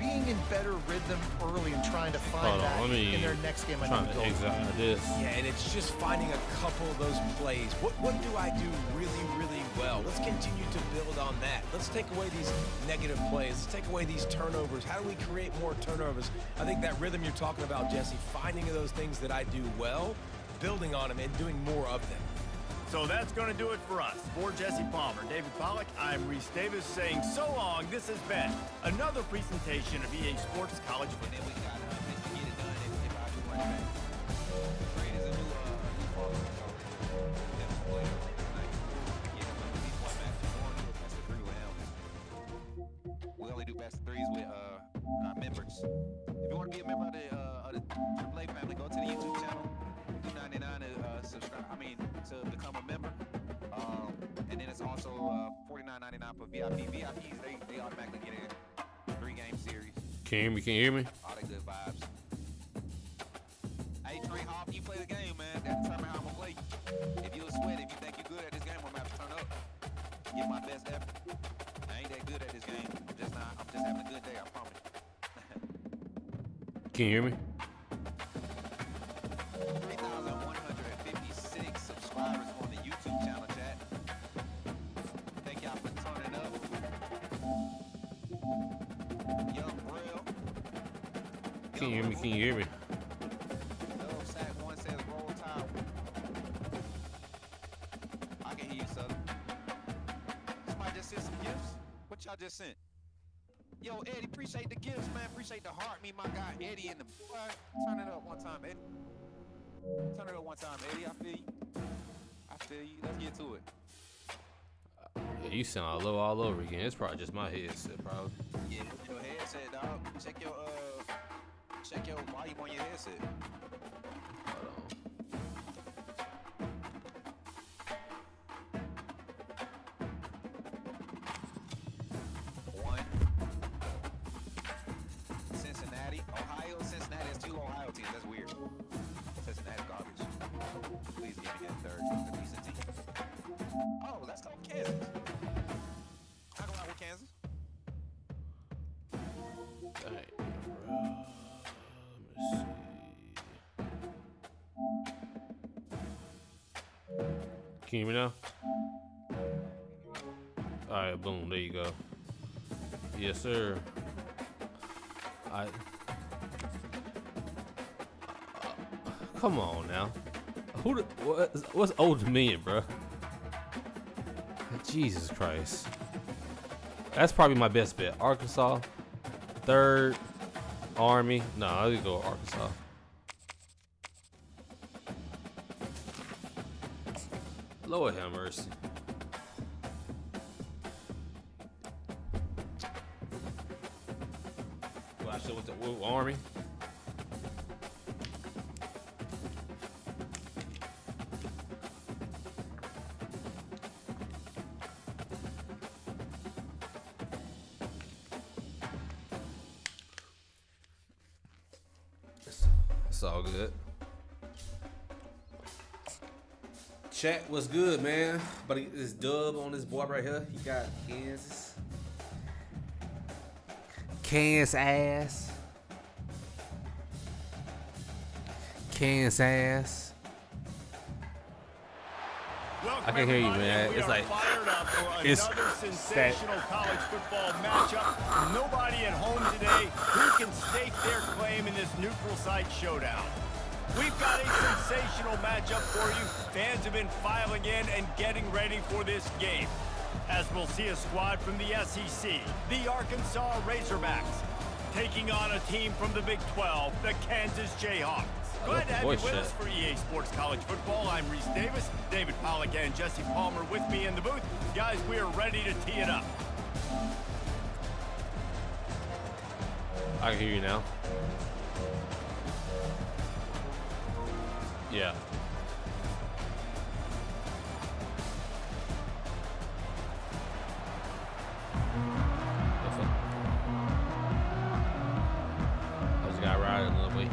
being in better rhythm early and trying to find that in their next game. Trying to exit this. Yeah, and it's just finding a couple of those plays. What do I do really well? Let's continue to build on that. Let's take away these negative plays. Let's take away these turnovers. How do we create more turnovers? I think that rhythm you're talking about, Jesse, finding those things that I do well, building on them and doing more of them. So that's going to do it for us. For Jesse Palmer, David Pollack, I'm Reese Davis saying so long. This has been another presentation of EA Sports College And then Football. we got to get it done if I do run back. Trade is a new follower, so definitely play tonight. Yeah, but we need one match. We want to do a best of three with him. We only do best of threes with members. If you want to be a member of the AAA family, go to the YouTube channel. $2.99 to subscribe. I mean, to become a member. And then it's also $49.99 for VIP. VIPs, they automatically get a 3-game series. Can you hear me? All the good vibes. Hey, Trey, how often you play the game, man? That determine how I'm gonna play. If you a sweat, if you think you're good at this game, I'm gonna have to turn up. Give my best effort. I ain't that good at this game. I'm just having a good day, I promise. Can you hear me? 3,156 subscribers on the YouTube channel, chat. Thank y'all for turning up. Young Brill. Can you hear me? Can you hear me? Dub Sack 1 says roll tide. I can hear you, Southern. Somebody just sent some gifts. What y'all just sent? Yo, Eddie, appreciate the gifts, man. Appreciate the heart. Me, my guy Eddie in the turn it up one time, Eddie. Turn it up one time, Eddie. I feel you. I feel you. Let's get to it. Yeah, you sound low all over again. It's probably just my headset, probably. Yeah, your headset, dog. Check your volume on your headset. Hold on. One. Cincinnati, Ohio, Cincinnati. That's 2 Ohio teams. That's weird. Cincinnati garbage. Please give me that third. A decent team. Oh, let's go Kansas. I go out with Kansas. Dang, bro. Let me see. Can you hear me now? All right, boom. There you go. Yes, sir. Come on now. What's Old Dominion, bro? Jesus Christ. That's probably my best bet. Arkansas, third, Army. No, I'll go with Arkansas. Lord have mercy. Well, I should went to Army. It's all good. Chat was good, man. But this dub on this boy right here. He got Kansas. Kansas ass. Kansas ass. Welcome, I can hear you, everybody, man. and we It's are like- fired up for it's another sensational college football matchup. Nobody at home today who can stake their claim in this neutral site showdown. We've got a sensational matchup for you. Fans have been filing in and getting ready for this game, as we'll see a squad from the SEC, the Arkansas Razorbacks, taking on a team from the Big 12, the Kansas Jayhawks. Glad to have you with us for EA Sports College Football. I'm Reese Davis, David Pollack and Jesse Palmer with me in the booth. Guys, we are ready to tee it up. I can hear you now. Yeah. I just got riding a little bit.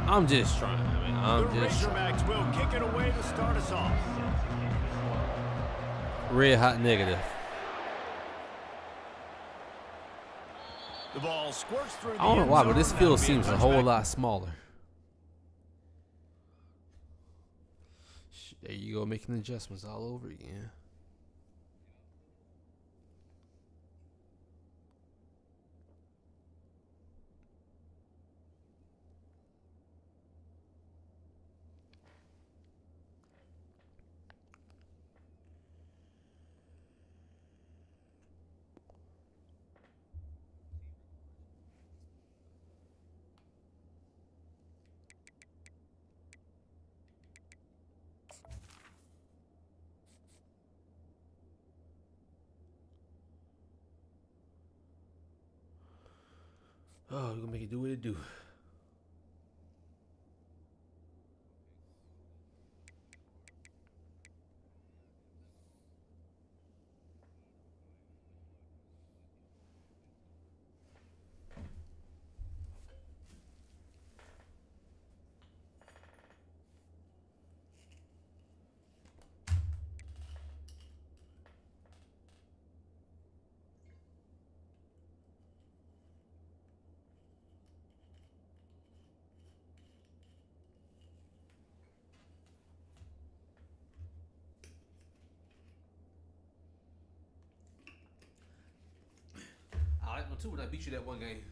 I'm just trying, man. The Razorbacks will kick it away to start us off. Red hot negative. The ball squirts through the I don't know end why, zone. but this That'll field be a seems a whole touchback. lot smaller. There you go, making adjustments all over again. Oh, we're gonna make it do what it do. I like one too when I beat you that one game.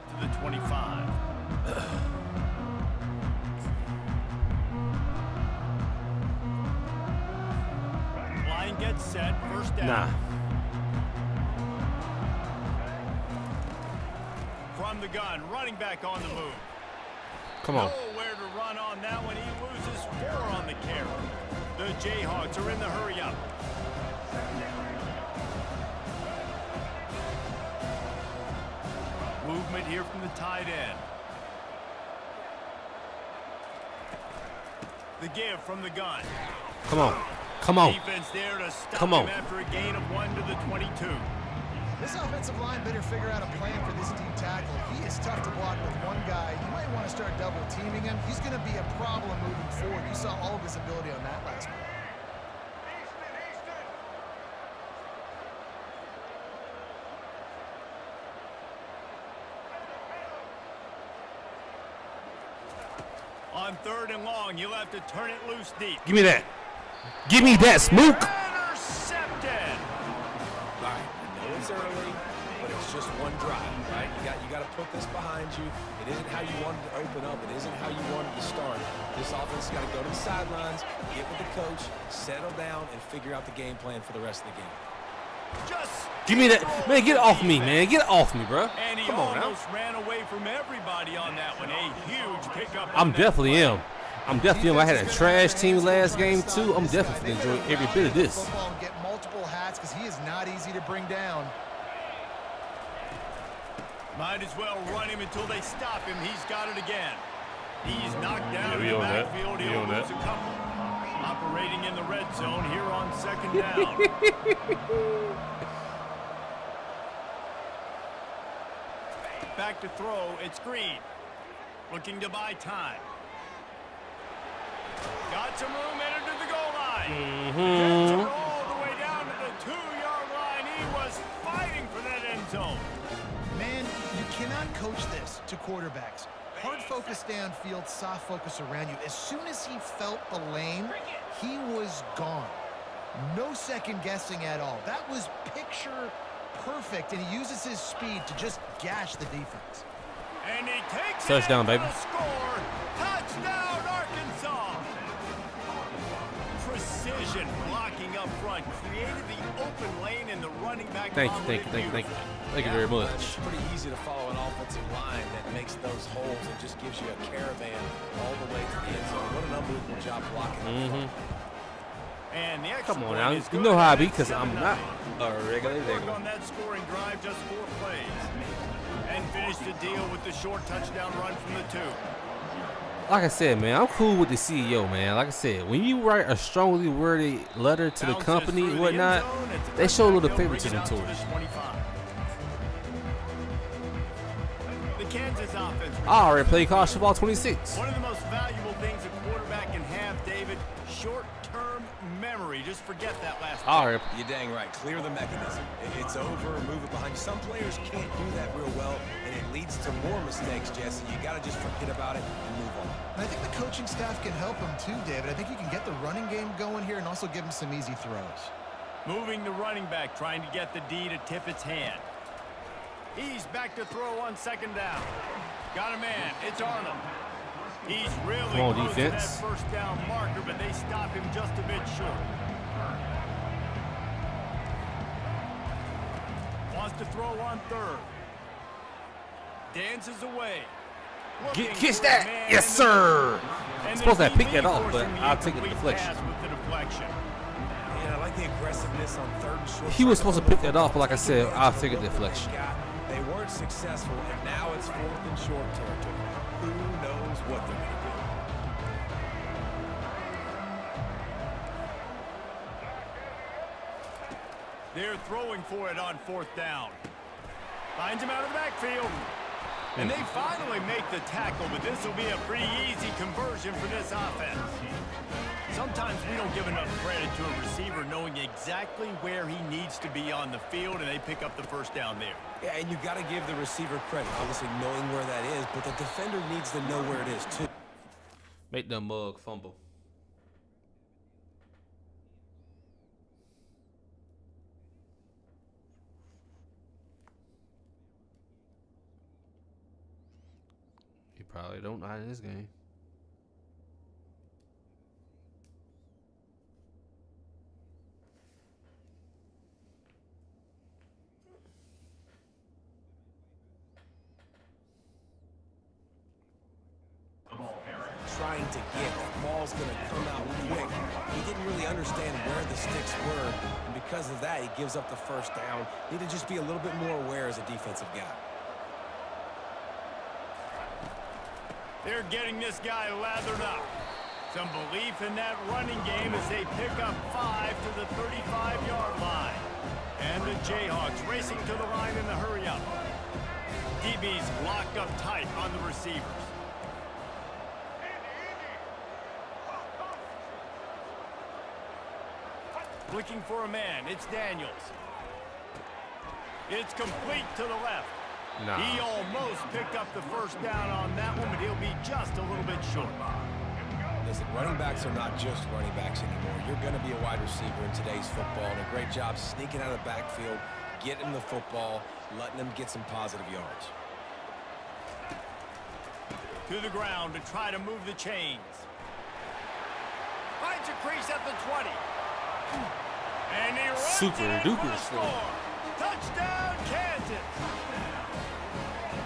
To the 25. Line gets set, first down. Nah. From the gun, running back on the move. Come on. Nowhere to run on that one. He loses 4 on the carry. The Jayhawks are in the hurry up. Movement here from the tight end. The give from the gun. Come on. Come on. Defense there to stop Come on. him after a gain of 1 to the 22. This offensive line better figure out a plan for this deep tackle. He is tough to block with one guy. You might want to start double teaming him. He's going to be a problem moving forward. You saw all of his ability on that last one. On 3rd and long, you'll have to turn it loose deep. Give me that. Give me that, Smook. Intercepted. All right, I know it's early, but it's just one drive, right? You got to put this behind you. It isn't how you wanted to open up. It isn't how you wanted to start. This offense has got to go to the sidelines, get with the coach, settle down, and figure out the game plan for the rest of the game. Just Give me that. Man, get off me, man. Get off me, bro. and he Come on now. almost ran away from everybody on that one. A huge pickup. on I'm that definitely play. am. I'm definitely am. I had a trash team last game, too. I'm definitely enjoying every bit of this. Football and get multiple hats because he is not easy to bring down. Might as well run him until they stop him. He's got it again. He's knocked down we in the own that. backfield. We He'll own lose that. a couple. Operating in the red zone here on 2nd down. Back to throw. It's Green. Looking to buy time. Got some room, entered to the goal line. Gets her all the way down to the 2-yard line. He was fighting for that end zone. cannot coach this to quarterbacks. Hard focus downfield, soft focus around you. As soon as he felt the lane, he was gone. No second guessing at all. That was picture perfect, and he uses his speed to just gash the defense. And he takes Touchdown, baby. Score. Touchdown, Arkansas. Precision blocking up front created the open lane in the running back. Thank you very much. It's pretty easy to follow an offensive line that makes those holes and just gives you a caravan all the way to the end zone. What an unbelievable job blocking. And the extra Come on point now, is you good. know how I be, because I'm not a regular Work regular. on that scoring drive, just 4 plays. And finish the deal with the short touchdown run from the 2. Like I said, man, I'm cool with the CEO, man. Like I said, when you write a strongly worded letter to the Bounces company through and the whatnot, end zone. It's a they show a little touchdown. He'll bring it favoritism out to towards the you. 25. The Kansas offense. I already played college football 26. One of the most valuable things a quarterback can have, David, short-term memory. Just forget that last I already, You're dang right. Clear the mechanism. It's over. Move it behind. Some players can't do that real well, and it leads to more mistakes, Jesse. You got to just forget about it and move on. And I think the coaching staff can help him too, David. I think he can get the running game going here and also give him some easy throws. Moving the running back, trying to get the D to tip its hand. He's back to throw on 2nd down. Got a man. It's Arnold. He's really Come on, close to that defense. first down marker, but they stop him just a bit short. Wants to throw on 3rd. Dances away. kiss that. Yes, sir. I'm supposed to have picked that off, but I'll take the deflection. Yeah, I like the aggressiveness on 3rd and short. He was supposed to pick that off, but like I said, I'll take a deflection. They weren't successful, and now it's 4th and short territory. Who knows what they're going to do? They're throwing for it on 4th down. Finds him out of the backfield. And they finally make the tackle, but this will be a pretty easy conversion for this offense. Sometimes we don't give enough credit to a receiver knowing exactly where he needs to be on the field, and they pick up the first down there. Yeah, and you got to give the receiver credit, obviously knowing where that is, but the defender needs to know where it is too. Make the mug fumble. You probably don't know in this game. Trying to get that ball's going to come out quick. He didn't really understand where the sticks were, and because of that, he gives up the first down. Need to just be a little bit more aware as a defensive guy. They're getting this guy lathered up. Some belief in that running game as they pick up 5 to the 35-yard line. And the Jayhawks racing to the line in the hurry-up. DB's locked up tight on the receivers. Looking for a man. It's Daniels. It's complete to the left. Nah. He almost picked up the first down on that one, but he'll be just a little bit short. Listen, running backs are not just running backs anymore. You're going to be a wide receiver in today's football, and a great job sneaking out of the backfield, getting the football, letting them get some positive yards. To the ground to try to move the chains. Finds a crease at the 20. And he runs Super it in duper for the slow. score. Touchdown, Kansas.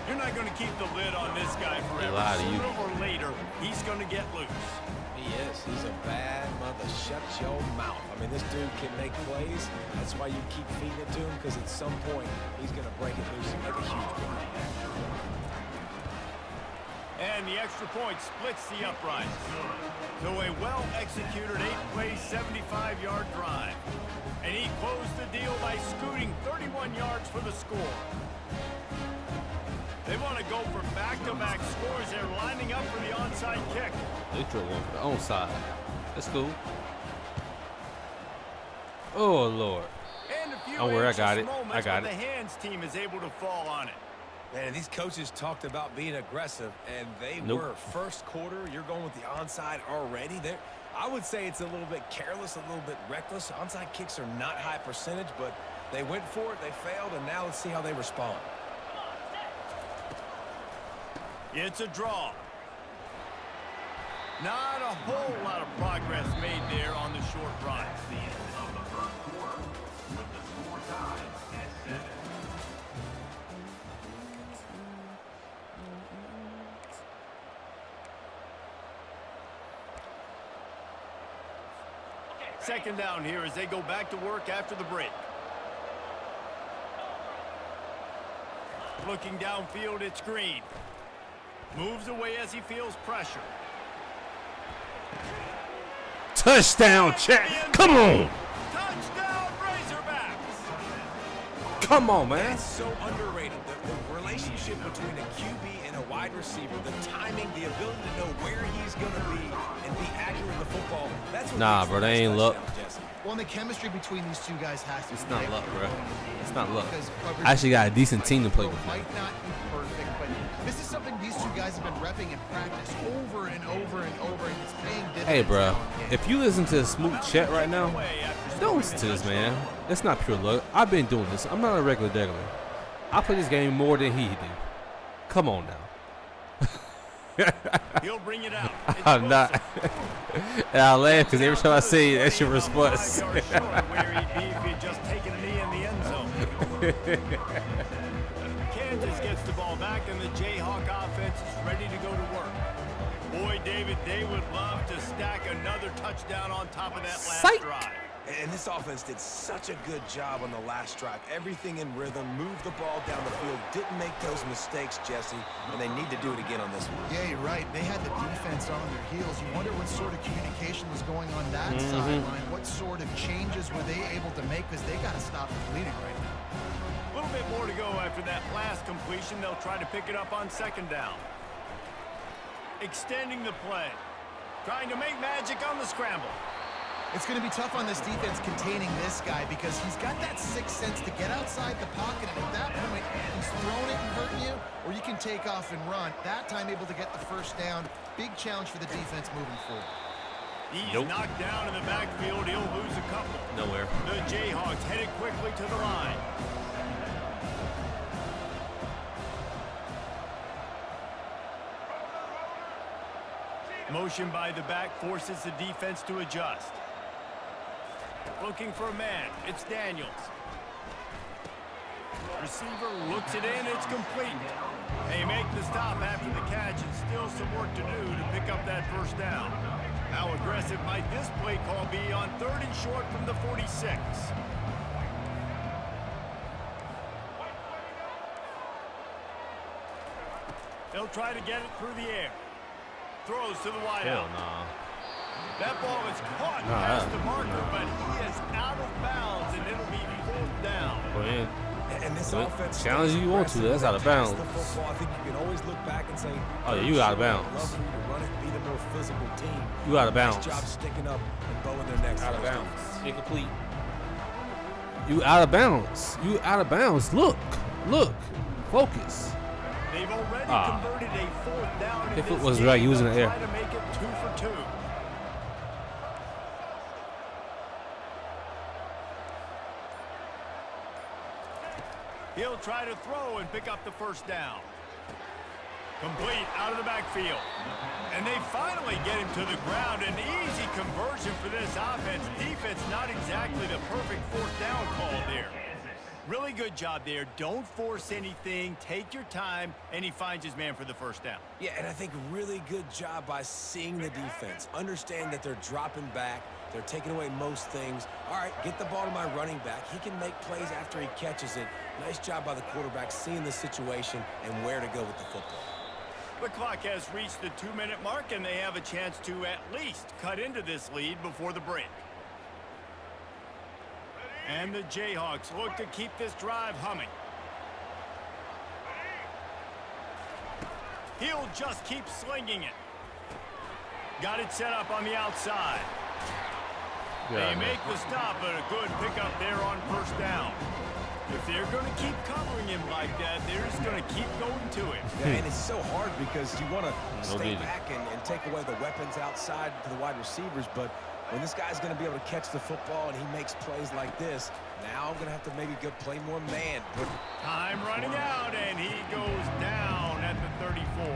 You're not going to keep the lid on this guy forever. lie to you. Sooner or later, he's going to get loose. He is. He's a bad mother. Shut your mouth. I mean, this dude can make plays. That's why you keep feeding it to him, because at some point, he's going to break it loose and make a huge play. And the extra point splits the uprights. So a well-executed 8-play, 75-yard drive. And he closed the deal by scooting 31 yards for the score. They want to go for back-to-back scores. They're lining up for the onside kick. They threw one for the onside. That's cool. Oh, Lord. And a few Don't worry, I got anxious it. I moments, got but it. the hands team is able to fall on it. Man, these coaches talked about being aggressive, and they were. First quarter, you're going with the onside already. There, I would say it's a little bit careless, a little bit reckless. Onside kicks are not high percentage, but they went for it, they failed, and now let's see how they respond. It's a draw. Not a whole lot of progress made there on the short run. That's the end of the first quarter with the score tied at 7. Second down here as they go back to work after the break. Looking downfield, it's Green. Moves away as he feels pressure. Touchdown, Chat. Come on. Touchdown, Razorbacks. Come on, man. That's so underrated. The relationship between a QB and a wide receiver, the timing, the ability to know where he's going to be and be accurate with the football. That's what Nah, makes bro, the they best ain't luck. touchdown, Jesse. Well, and the chemistry between these two guys has to be It's not there. luck, bro. It's not luck. Because coverage I actually got a decent team to play with. might not be perfect, but this is something these two guys have been repping in practice over and over and over, and it's paying dividends. Hey, bro, now in games. if you listen to Smook Chat right now, don't listen to this, man. It's not pure luck. I've been doing this. I'm not a regular degular. I play this game more than he do. Come on now. He'll bring it out. It's I'm not. And I laugh because every time I say it, that's your Wilson. response. 5 yards short where he'd be if he'd just taken a knee in the end zone. Kansas gets the ball back, and the Jayhawk offense is ready to go to work. Boy, David, they would love to stack another touchdown on top of that last Psych. drive. And this offense did such a good job on the last drive. Everything in rhythm, moved the ball down the field, didn't make those mistakes, Jesse, and they need to do it again on this one. Yeah, you're right. They had the defense on their heels. You wonder what sort of communication was going on that sideline. What sort of changes were they able to make, because they got to stop the bleeding right now. A little bit more to go after that last completion. They'll try to pick it up on second down. Extending the play. Trying to make magic on the scramble. It's going to be tough on this defense containing this guy, because he's got that sixth sense to get outside the pocket, and at that point, he's throwing it and hurting you, or you can take off and run. That time able to get the first down. Big challenge for the defense moving forward. He's knocked down in the backfield. He'll lose a couple. Nowhere. The Jayhawks headed quickly to the line. Motion by the back forces the defense to adjust. Looking for a man. It's Daniels. Receiver looks it in. It's complete. They make the stop after the catch, and still some work to do to pick up that first down. How aggressive might this play call be on 3rd and short from the 46? They'll try to get it through the air. Throws to the wideout. Hell nah. That ball is caught past the marker, but he is out of bounds, and it'll be 4th down. Go ahead. And this But offense challenge stays you want to, aggressive that's out of when they pass bounds. the football. I think you can always look back and say, Oh, yeah, you out of sure, I'd bounds. love for you to run it, be the more physical team. You out of bounds. Nice job sticking up and bowing their necks. Out of Those bounds. defenses. Incomplete. You out of bounds. You out of bounds. Look. Look. Focus. They've already converted a 4th down. If it was right, he was in the air. Try to make it 2 for 2. He'll try to throw and pick up the first down. Complete out of the backfield. And they finally get him to the ground. An easy conversion for this offense. Defense not exactly the perfect 4th down call there. Really good job there. Don't force anything. Take your time. And he finds his man for the first down. Yeah, and I think really good job by seeing the defense. Understand that they're dropping back. They're taking away most things. All right, get the ball to my running back. He can make plays after he catches it. Nice job by the quarterback seeing the situation and where to go with the football. The clock has reached the 2-minute mark, and they have a chance to at least cut into this lead before the break. And the Jayhawks look to keep this drive humming. He'll just keep slinging it. Got it set up on the outside. They make the stop, but a good pickup there on first down. If they're going to keep covering him like that, they're just going to keep going to him. Yeah, and it's so hard because you want to stay need it. back and take away the weapons outside to the wide receivers, but when this guy's going to be able to catch the football and he makes plays like this, now I'm going to have to maybe go play more man. But Time running out, and he goes down at the 34.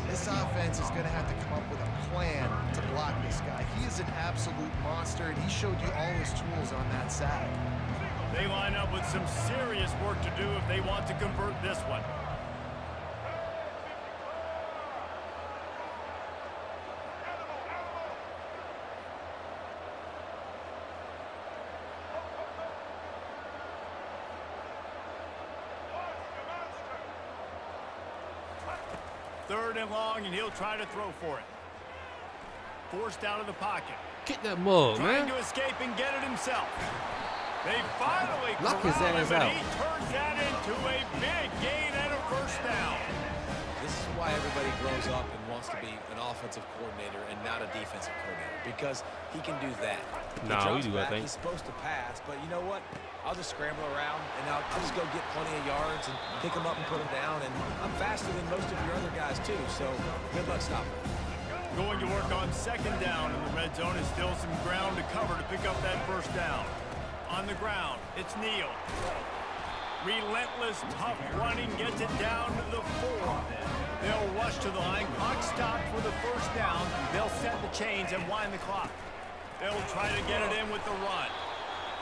This offense is going to have to come up with a plan to block this guy. He is an absolute monster, and he showed you all his tools on that sack. They line up with some serious work to do if they want to convert this one. Third and long, and he'll try to throw for it. Forced out of the pocket. Get that mug, Trying man. to escape and get it himself. They finally Knock his corral ass him, and out. he turns that into a big gain and a first down. this is why everybody grows up and wants to be an offensive coordinator and not a defensive coordinator, because he can do that. He Nah, we drops do, I back, think. he's supposed to pass, but you know what? I'll just scramble around, and I'll just go get plenty of yards and pick him up and put him down, and I'm faster than most of your other guys, too, so good luck stopping him. Going to work on second down in the red zone. Is still some ground to cover to pick up that first down. On the ground, it's Neal. Relentless, tough running, gets it down to the 4. They'll rush to the line. Clock stopped for the first down. They'll set the chains and wind the clock. They'll try to get it in with the run.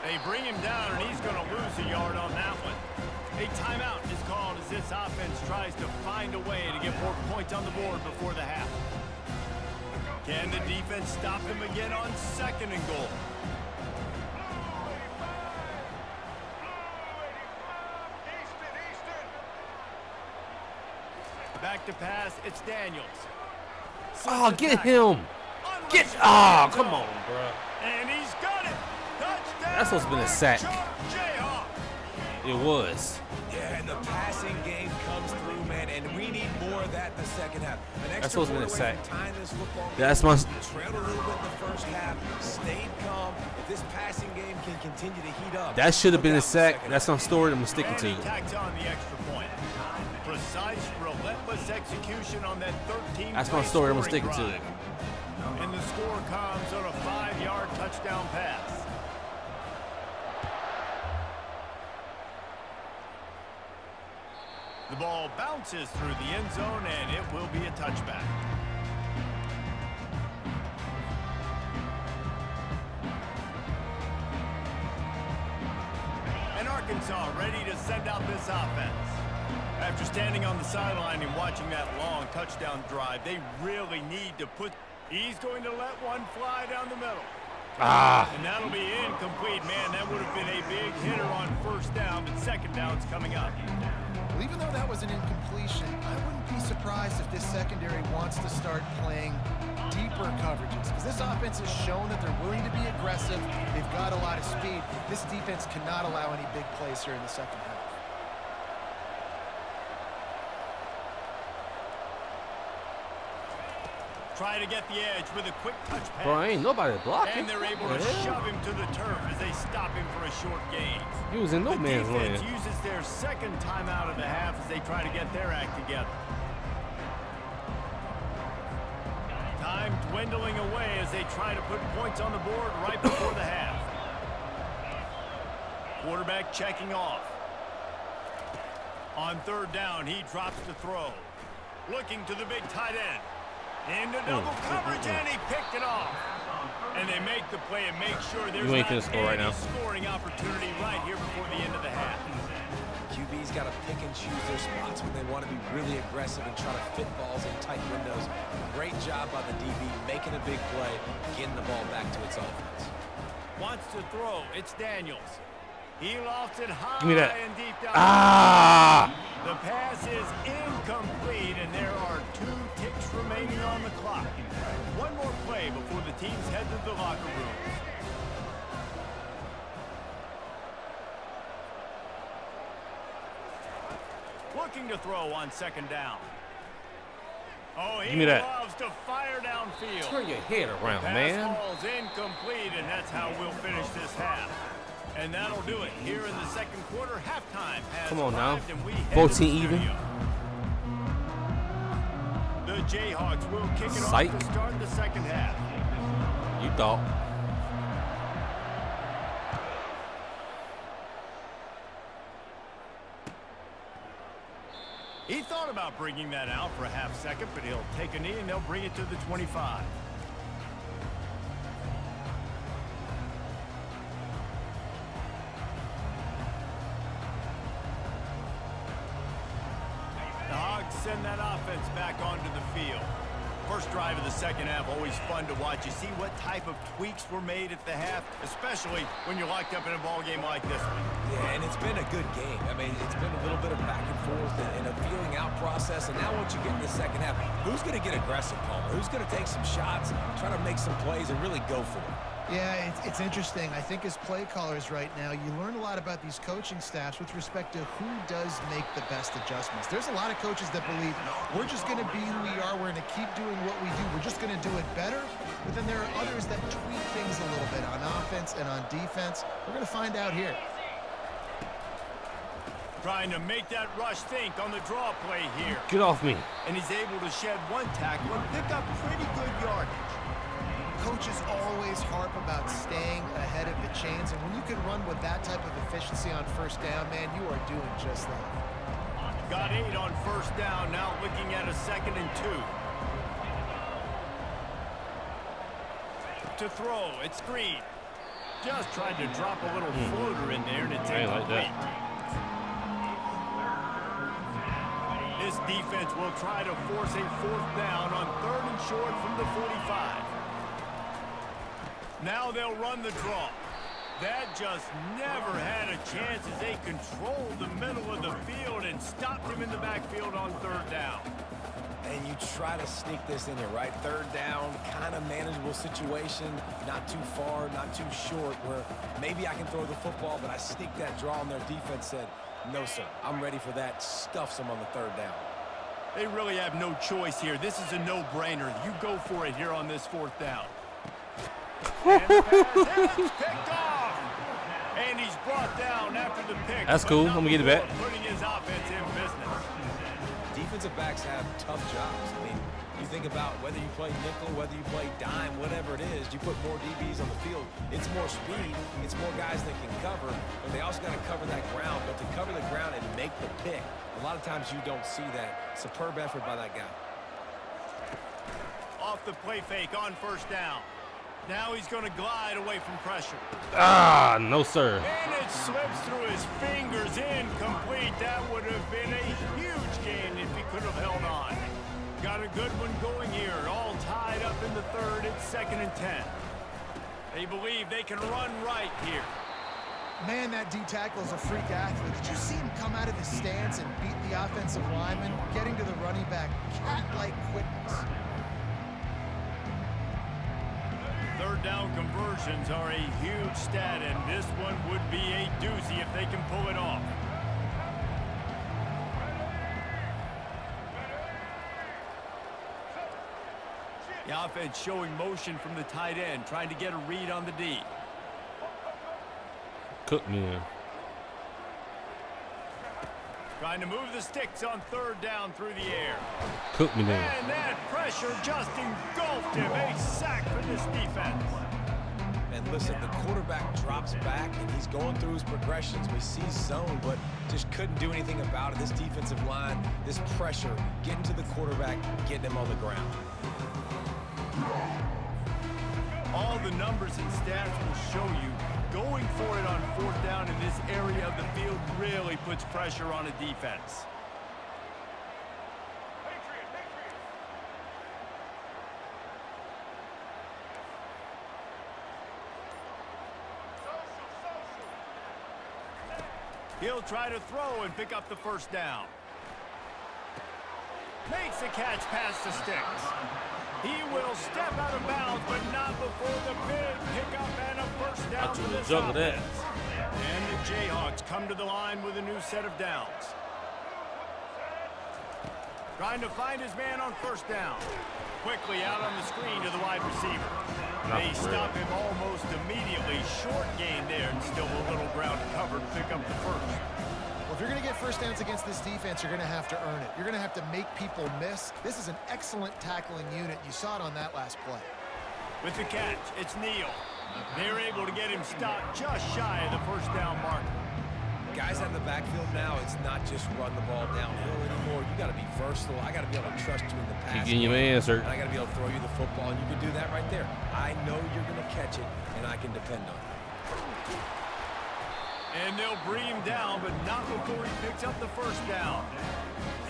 They bring him down, and he's going to lose a yard on that one. A timeout is called as this offense tries to find a way to get more points on the board before the half. Can the defense stop them again on second and goal? Back to pass, it's Daniels. Oh, Sets get it back. him. Get, Unleashes come the on, bro. And he's got it. Touchdown. That's supposed to be a sack. Jayhawk. It was. Yeah, and the passing game comes through, man, and we need more of that in the second half. An extra That's supposed to be a point sack. away from tying this football game. That's my. Trailed a little bit in the first half, stayed calm. If this passing game can continue to heat up, That should have been a look out in the sack. second That's half. my story. I'm sticking And to he it. tacks on the extra point. Precise, relentless execution on that 13. That's my story. I'm sticking to it. And the score comes on a 5-yard touchdown pass. The ball bounces through the end zone, and it will be a touchback. And Arkansas ready to send out this offense. After standing on the sideline and watching that long touchdown drive, they really need to put... He's going to let one fly down the middle. And that'll be incomplete. Man, that would have been a big hitter on first down, but second down's coming up. Well, even though that was an incompletion, I wouldn't be surprised if this secondary wants to start playing deeper coverages, because this offense has shown that they're willing to be aggressive. They've got a lot of speed. This defense cannot allow any big plays here in the second half. Try to get the edge with a quick touch pass. Bro, ain't nobody blocking. And they're able to What the hell? shove him to the turf as they stop him for a short gain. He was in no The man's defense land. uses their second timeout of the half as they try to get their act together. Time dwindling away as they try to put points on the board right before the half. Quarterback checking off. On third down, he drops the throw. Looking to the big tight end. Into double coverage, and he picked it off. And they make the play and make sure there's You ain't not finna score right any now. scoring opportunity right here before the end of the half. QB's got to pick and choose their spots when they want to be really aggressive and try to fit balls in tight windows. Great job by the DB, making a big play, getting the ball back to its offense. Wants to throw. It's Daniels. He lofts it high Give me that. and deep down. The pass is incomplete, and there are 2 ticks remaining on the clock. One more play before the teams head to the locker rooms. Looking to throw on second down. Oh, he Give me that. loves to fire downfield. Turn your head around, Pass man. ball's incomplete, and that's how we'll finish this half. And that'll do it here in the second quarter. Halftime has Come on now. arrived, and we head 14 to the even. studio. The Jayhawks will kick it Psych. off to start the second half. You thought. He thought about bringing that out for a half second, but he'll take a knee and they'll bring it to the 25. The Hogs send that offense back onto the field. First drive of the second half, always fun to watch. You see what type of tweaks were made at the half, especially when you're locked up in a ball game like this one. Yeah, and it's been a good game. I mean, it's been a little bit of back and forth and a feeling out process. And now once you get in the second half, who's going to get aggressive, Palmer? Who's going to take some shots, try to make some plays, and really go for it? Yeah, it's interesting. I think as play callers right now, you learn a lot about these coaching staffs with respect to who does make the best adjustments. There's a lot of coaches that believe we're just going to be who we are. We're going to keep doing what we do. We're just going to do it better. But then there are others that tweak things a little bit on offense and on defense. We're going to find out here. Trying to make that rush think on the draw play here. Get off me. And he's able to shed one tackle and pick up pretty good yardage. Coaches always harp about staying ahead of the chains, and when you can run with that type of efficiency on first down, man, you are doing just that. Got 8 on first down, now looking at a 2nd and 2. To throw, it's Green. Just tried to drop a little floater in there, and it's incomplete. This defense will try to force a 4th down on 3rd and short from the 45. Now they'll run the draw. That just never had a chance as they controlled the middle of the field and stopped him in the backfield on 3rd down. And you try to sneak this in here, right? 3rd down, kind of manageable situation, not too far, not too short, where maybe I can throw the football, but I sneak that draw, and their defense said, no, sir, I'm ready for that. Stuffs them on the 3rd down. They really have no choice here. This is a no-brainer. You go for it here on this 4th down. And the pass is picked off. And he's brought down after the pick. That's cool. I'm going to get it back. Putting his offense in business. Defensive backs have tough jobs. I mean, you think about whether you play nickel, whether you play dime, whatever it is, you put more DBs on the field. It's more speed. It's more guys that can cover, but they also got to cover that ground. But to cover the ground and make the pick, a lot of times you don't see that. Superb effort by that guy. Off the play fake on first down. Now he's going to glide away from pressure. Ah, no, sir. And it slips through his fingers, incomplete. That would have been a huge gain if he could have held on. Got a good one going here, all tied up in the 3rd. It's 2nd and 10. They believe they can run right here. Man, that D tackle is a freak athlete. Did you see him come out of his stance and beat the offensive lineman, getting to the running back? Cat-like quickness. 3rd down conversions are a huge stat, and this one would be a doozy if they can pull it off. The offense showing motion from the tight end, trying to get a read on the D. Cook me in. Trying to move the sticks on 3rd down through the air. Cook me in. And that pressure just engulfed him. A sack for this defense. And listen, the quarterback drops back, and he's going through his progressions. We see zone, but just couldn't do anything about it. This defensive line, this pressure, getting to the quarterback, getting him on the ground. All the numbers and stats will show you going for it on 4th down in this area of the field really puts pressure on a defense. He'll try to throw and pick up the 1st down. Makes the catch past the sticks. He will step out of bounds, but not before the big pickup and a 1st down for this offense. And the Jayhawks come to the line with a new set of downs. Trying to find his man on 1st down. quickly out on the screen to the wide receiver. They stop him almost immediately. Short gain there and still a little ground covered to pick up the first. Well, if you're going to get first downs against this defense, you're going to have to earn it. You're going to have to make people miss. This is an excellent tackling unit. You saw it on that last play. With the catch, it's Neal. They're able to get him stopped just shy of the first down marker. Guys out in the backfield now, it's not just run the ball downhill anymore. You got to be versatile. I got to be able to trust you in the pass. Keep getting your answer. And I got to be able to throw you the football, and you can do that right there. I know you're going to catch it, and I can depend on it. And they'll bring him down, but not before he picks up the first down.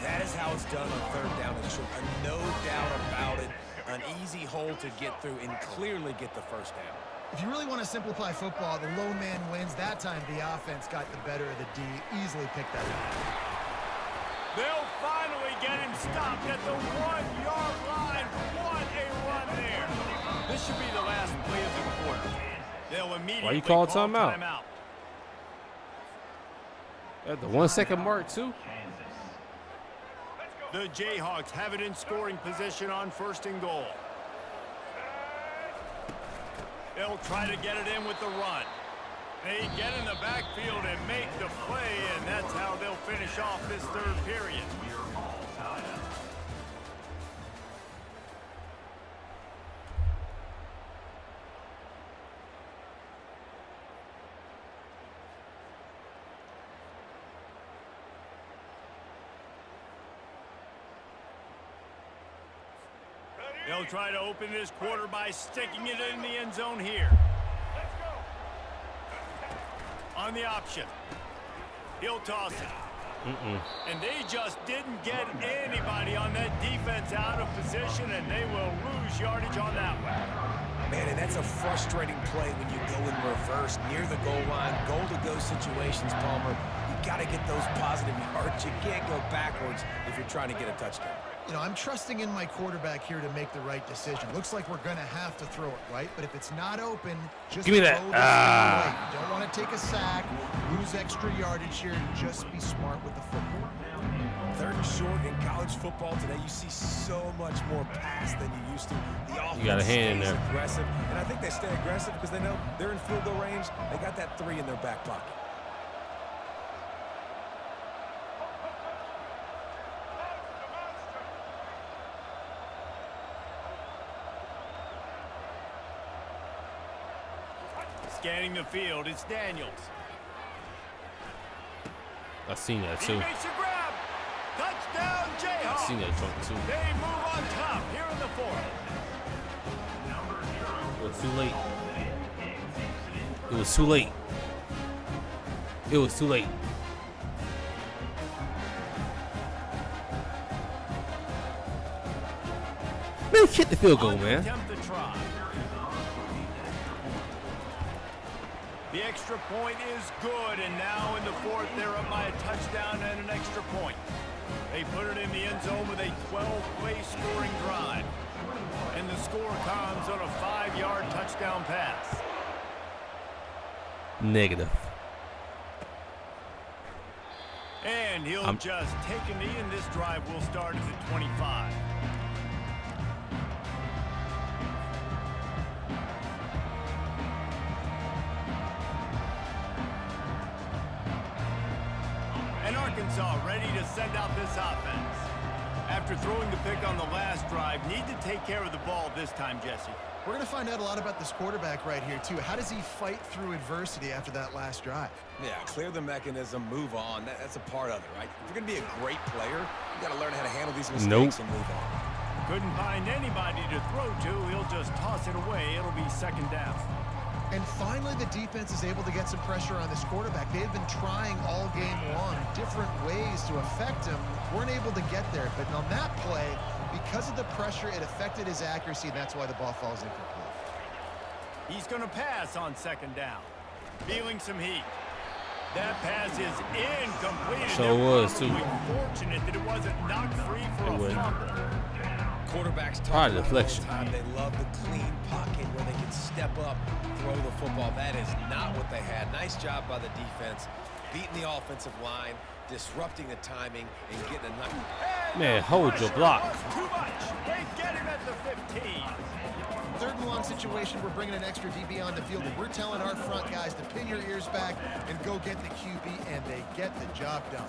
That is how it's done on third down and short. No doubt about it. An easy hole to get through and clearly get the first down. If you really want to simplify football, the lone man wins. That time the offense got the better of the D. Easily picked that up. They'll finally get him stopped at the 1-yard line. What a run there. This should be the last play of the quarter. They'll immediately Why you call call timeout? timeout. At the 1 second mark, too. The Jayhawks have it in scoring position on first and goal. They'll try to get it in with the run. They get in the backfield and make the play, and that's how they'll finish off this third period. They'll try to open this quarter by sticking it in the end zone here. On the option. He'll toss it. And they just didn't get anybody on that defense out of position, and they will lose yardage on that one. Man, and that's a frustrating play when you go in reverse near the goal line. Goal-to-go situations, Palmer. You got to get those positive yards. You can't go backwards if you're trying to get a touchdown. You know, I'm trusting in my quarterback here to make the right decision. Looks like we're going to have to throw it, right? But if it's not open, just give me that. throw this thing away. You don't want to take a sack, lose extra yardage here. Just be smart with the football. Third and short in college football today, you see so much more pass than you used to. The offense You got a hand in stays there. aggressive, and I think they stay aggressive because they know they're in field goal range. They got that 3 in their back pocket. Scanning the field, it's Daniels. I seen that, He too. makes a grab. Touchdown, I Jayhawks. seen that jump, too. They move on top here in the fourth. It was too late. It was too late. It was too late. Man, hit the field goal, man. Attempt to try. The extra point is good, and now in the fourth, they're up by a touchdown and an extra point. They put it in the end zone with a 12-play scoring drive. And the score comes on a 5-yard touchdown pass. Negative. And he'll just take a knee, and this drive will start at the 25. And Arkansas ready to send out this offense. After throwing the pick on the last drive, need to take care of the ball this time, Jesse. We're going to find out a lot about this quarterback right here, too. How does he fight through adversity after that last drive? Yeah, clear the mechanism, move on. That's a part of it, right? If you're going to be a great player, you got to learn how to handle these mistakes and move on. Couldn't find anybody to throw to. He'll just toss it away. It'll be second down. And finally, the defense is able to get some pressure on this quarterback. They've been trying all game long different ways to affect him. Weren't able to get there. But on that play, because of the pressure, it affected his accuracy, and that's why the ball falls incomplete. He's going to pass on second down. Feeling some heat. That pass is incomplete. So it was, too. Fortunate that it wasn't knocked free for a fumble. Quarterbacks Probably talk deflection. all the time. They love the clean pocket where they can step up, throw the football. That is not what they had. Nice job by the defense, beating the offensive line. disrupting the timing and getting a nice. Man, hold your block. Too much. They get him at the 15. 3rd and long situation, we're bringing an extra DB on the field, and we're telling our front guys to pin your ears back and go get the QB, and they get the job done.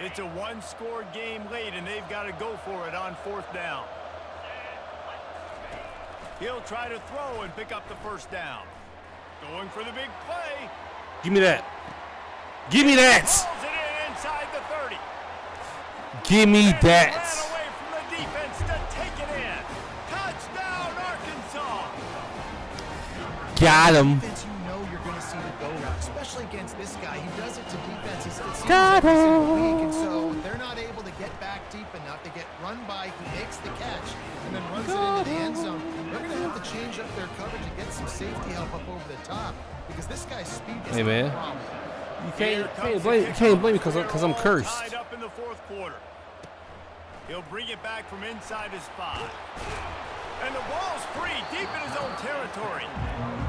It's a one-score game late, and they've got to go for it on 4th down. He'll try to throw and pick up the 1st down. Going for the big play. Give me that. Give me that. Pulls it in inside the 30. Give me And that. ran away from the defense to take it in. Touchdown, Arkansas. Got him. Defense, you know you're going to see the go route, especially against this guy. He does it to defenses. It seems Got every single him. week, and so they're not able to get back deep enough to get run by. He makes the catch and then runs it into the end zone. They're going to have to change up their coverage and get some safety help up over the top because this guy's speed is Hey, man. a problem. You can't blame me because I'm cursed. Tied up in the 4th quarter. He'll bring it back from inside his 5. And the ball's free deep in his own territory.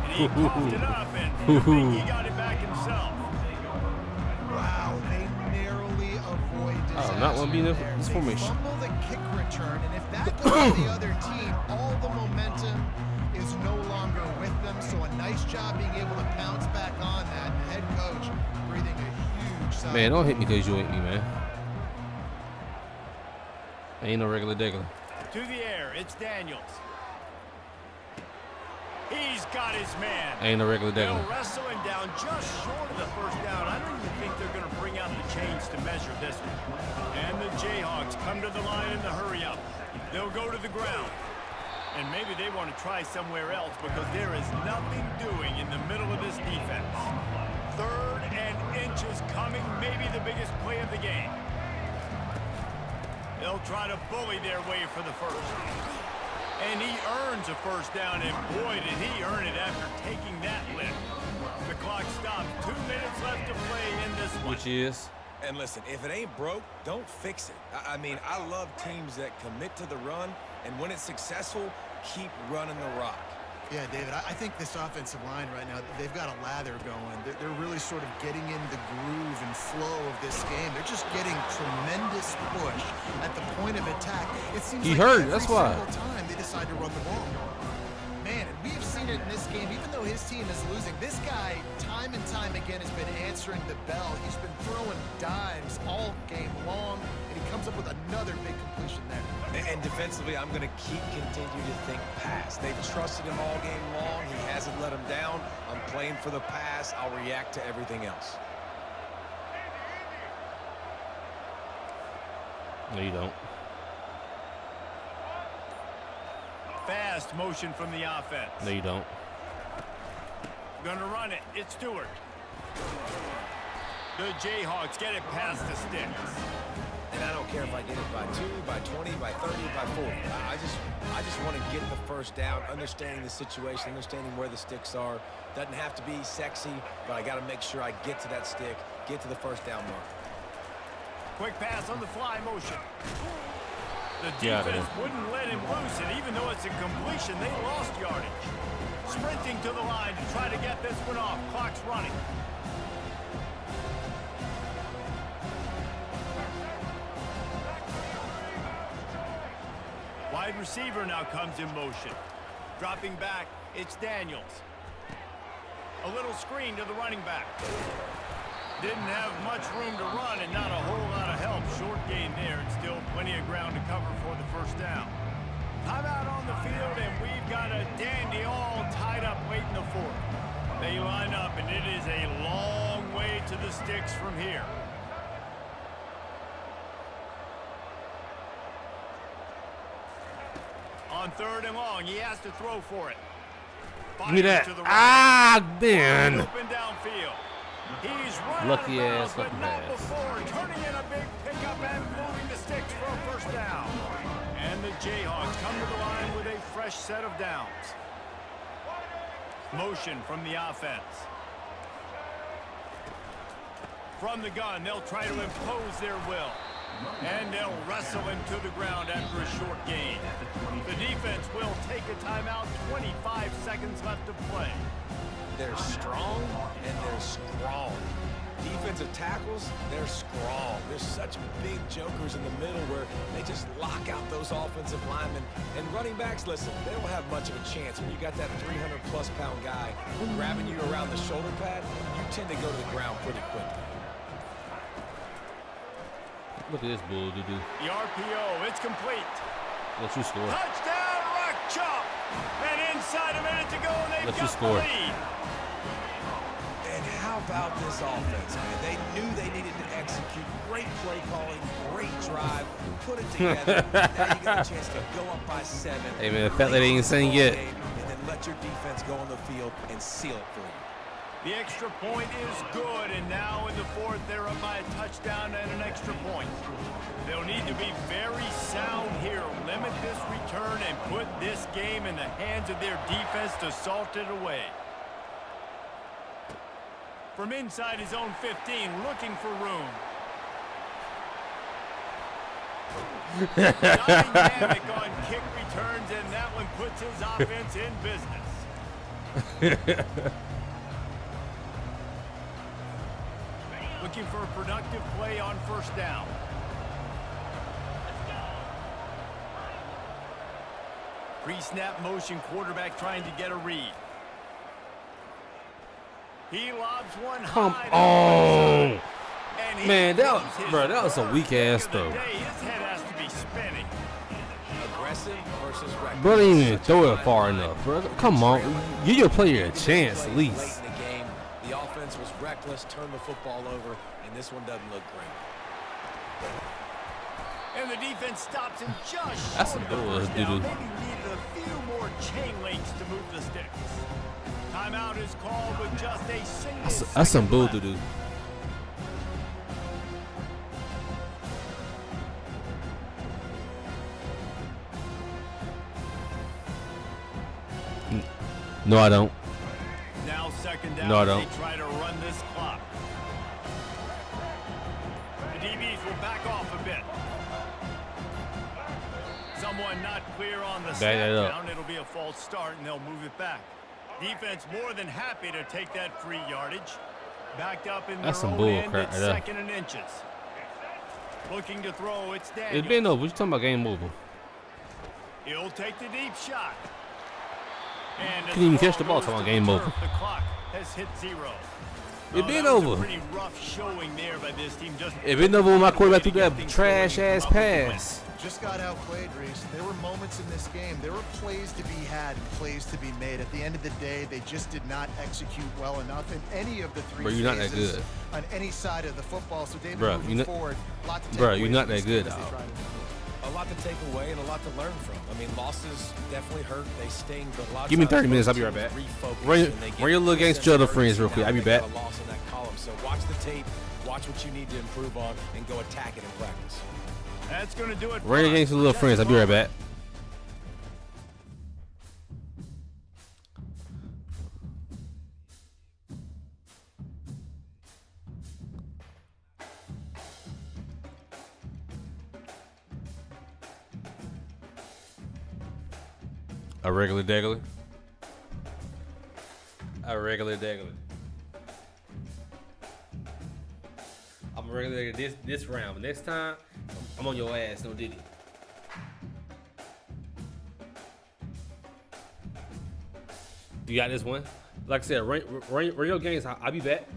And he coughed it up, and I think he got it back himself. Wow, they narrowly avoid disaster. Oh, not one being there. this They formation. fumble the kick return, and if that goes to the other team, all the momentum is no longer with them. So a nice job being able to pounce back on that. Head coach breathing a huge sigh. Man, don't hit me because you hit me, man. I ain't no regular degular. To the air, it's Daniels. He's got his man. I ain't no regular They'll degular. wrestle him down just short of the 1st down. I don't even think they're going to bring out the chains to measure this one. And the Jayhawks come to the line in the hurry up. They'll go to the ground. And maybe they want to try somewhere else because there is nothing doing in the middle of this defense. 3rd and inches coming, maybe the biggest play of the game. They'll try to bully their way for the 1st. And he earns a 1st down, and boy, did he earn it after taking that lift. The clock stops. 2 minutes left to play in this one. Which is? And listen, if it ain't broke, don't fix it. I mean, I love teams that commit to the run, and when it's successful, keep running the rock. Yeah, David, I think this offensive line right now, they've got a lather going. They're really sort of getting in the groove and flow of this game. They're just getting tremendous push at the point of attack. It seems He like hurt, every that's why. single time they decide to run the ball. Man, and we've seen it in this game, even though his team is losing. This guy, time and time again, has been answering the bell. He's been throwing dimes all game long, and he comes up with another big completion there. And defensively, I'm going to continue to think pass. They've trusted him all game long. He hasn't let him down. I'm playing for the pass. I'll react to everything else. No, you don't. Fast motion from the offense. No, you don't. Gonna run it. It's Stewart. The Jayhawks get it past the sticks. And I don't care if I get it by 2, by 20, by 30, by 40. I just want to get the 1st down, understanding the situation, understanding where the sticks are. Doesn't have to be sexy, but I got to make sure I get to that stick, get to the 1st down mark. Quick pass on the fly motion. The Yeah, defense wouldn't let him loose, and even though it's a completion, they lost yardage. Sprinting to the line to try to get this one off. Clock's running. Wide receiver now comes in motion. Dropping back, it's Daniels. A little screen to the running back. Didn't have much room to run and not a whole lot of help. Short gain there and still plenty of ground to cover for the 1st down. Timeout on the field, and we've got a dandy all tied up late in the 4th. They line up, and it is a long way to the sticks from here. On 3rd and long, he has to throw for it. Give me that. Fires to the right. Ah, man. Open downfield. He's run Lucky out of ass, bounds, lucky but not pass. before turning in a big pickup and moving the sticks for a 1st down. And the Jayhawks come to the line with a fresh set of downs. Motion from the offense. From the gun, they'll try to impose their will. And they'll wrestle him to the ground after a short gain. The defense will take a timeout. 25 seconds left to play. They're strong and they're strong. Defensive tackles, they're strong. There's such big jokers in the middle where they just lock out those offensive linemen. And running backs, listen, they don't have much of a chance. When you got that 300-plus pound guy grabbing you around the shoulder pad, you tend to go to the ground pretty quickly. Look at this bull, dude. The RPO, it's complete. Let you score. Touchdown, Rock Chop. And inside a minute to go, and they've Let you got score. the lead. And how about this offense, man? They knew they needed to execute. Great play calling, great drive, put it together. Now you got a chance to go up by 7. Hey, man, the fact that they ain't saying yet. And then let your defense go on the field and seal it for you. The extra point is good, and now in the fourth, they're up by a touchdown and an extra point. They'll need to be very sound here, limit this return, and put this game in the hands of their defense to salt it away. From inside his own 15, looking for room. Dynamic on kick returns, and that one puts his offense in business. Looking for a productive play on first down. Pre-snap motion, quarterback trying to get a read. He lobs one Come high. on. And he Man, that throws was, his bro, that was a first weak ass pick of throw. the day. His head has to be spinning. Aggressive versus reckless. Bro, didn't even throw it far enough, bro. Come on. Give your player a chance at Late least. in the game, the offense was reckless, turned the football over, and this one doesn't look great. And the defense stops him just That's short a of the little first down. doo-doo. Maybe needed a few more chain links to move the sticks. Timeout is called with just a single That's some second bull left. to do. No, I don't. Now second down No, I as don't. they try to run this clock. The DBs will back off a bit. Someone not clear on the snap that up. down. It'll be a false start, and they'll move it back. Defense more than happy to take that free yardage. Backed up in That's their some own bull end crap at right there. second and inches. Looking to throw, it's It's Daniels. been over. What you talking about game over? He'll take the deep shot. And Couldn't even as catch the ball, goes talking to about game the over. turf, The clock has hit 0. It been that was over. A pretty rough showing there by this team. Just It been over when my quarterback threw that things trash going ass up with the win. pass. Just got outplayed, Reese. There were moments in this game. There were plays to be had and plays to be made. At the end of the day, they just did not execute well enough in any of the three Bro, you're not that phases good. on any side of the football. So David, Bro, moving you not- forward, a lot to take bro, away you're from not this that game good, as they dog. try to- A lot to take away and a lot to learn from. I mean, losses definitely hurt. They sting, but a lot of Give me times 30 minutes, I'll both be right back. teams refocus Run your- and they get run your little a against sense your other of friends real urgency quick. I'll be now that they back. got a loss in that column. So watch the tape, watch what you need to improve on, and go attack it in practice. That's going to do it. Run your games with little friends. I'll be right back. A regular degular. A regular degular. I'm a regular this round, but next time I'm on your ass, no diddy. You got this one. Like I said, run your games. I'll be back.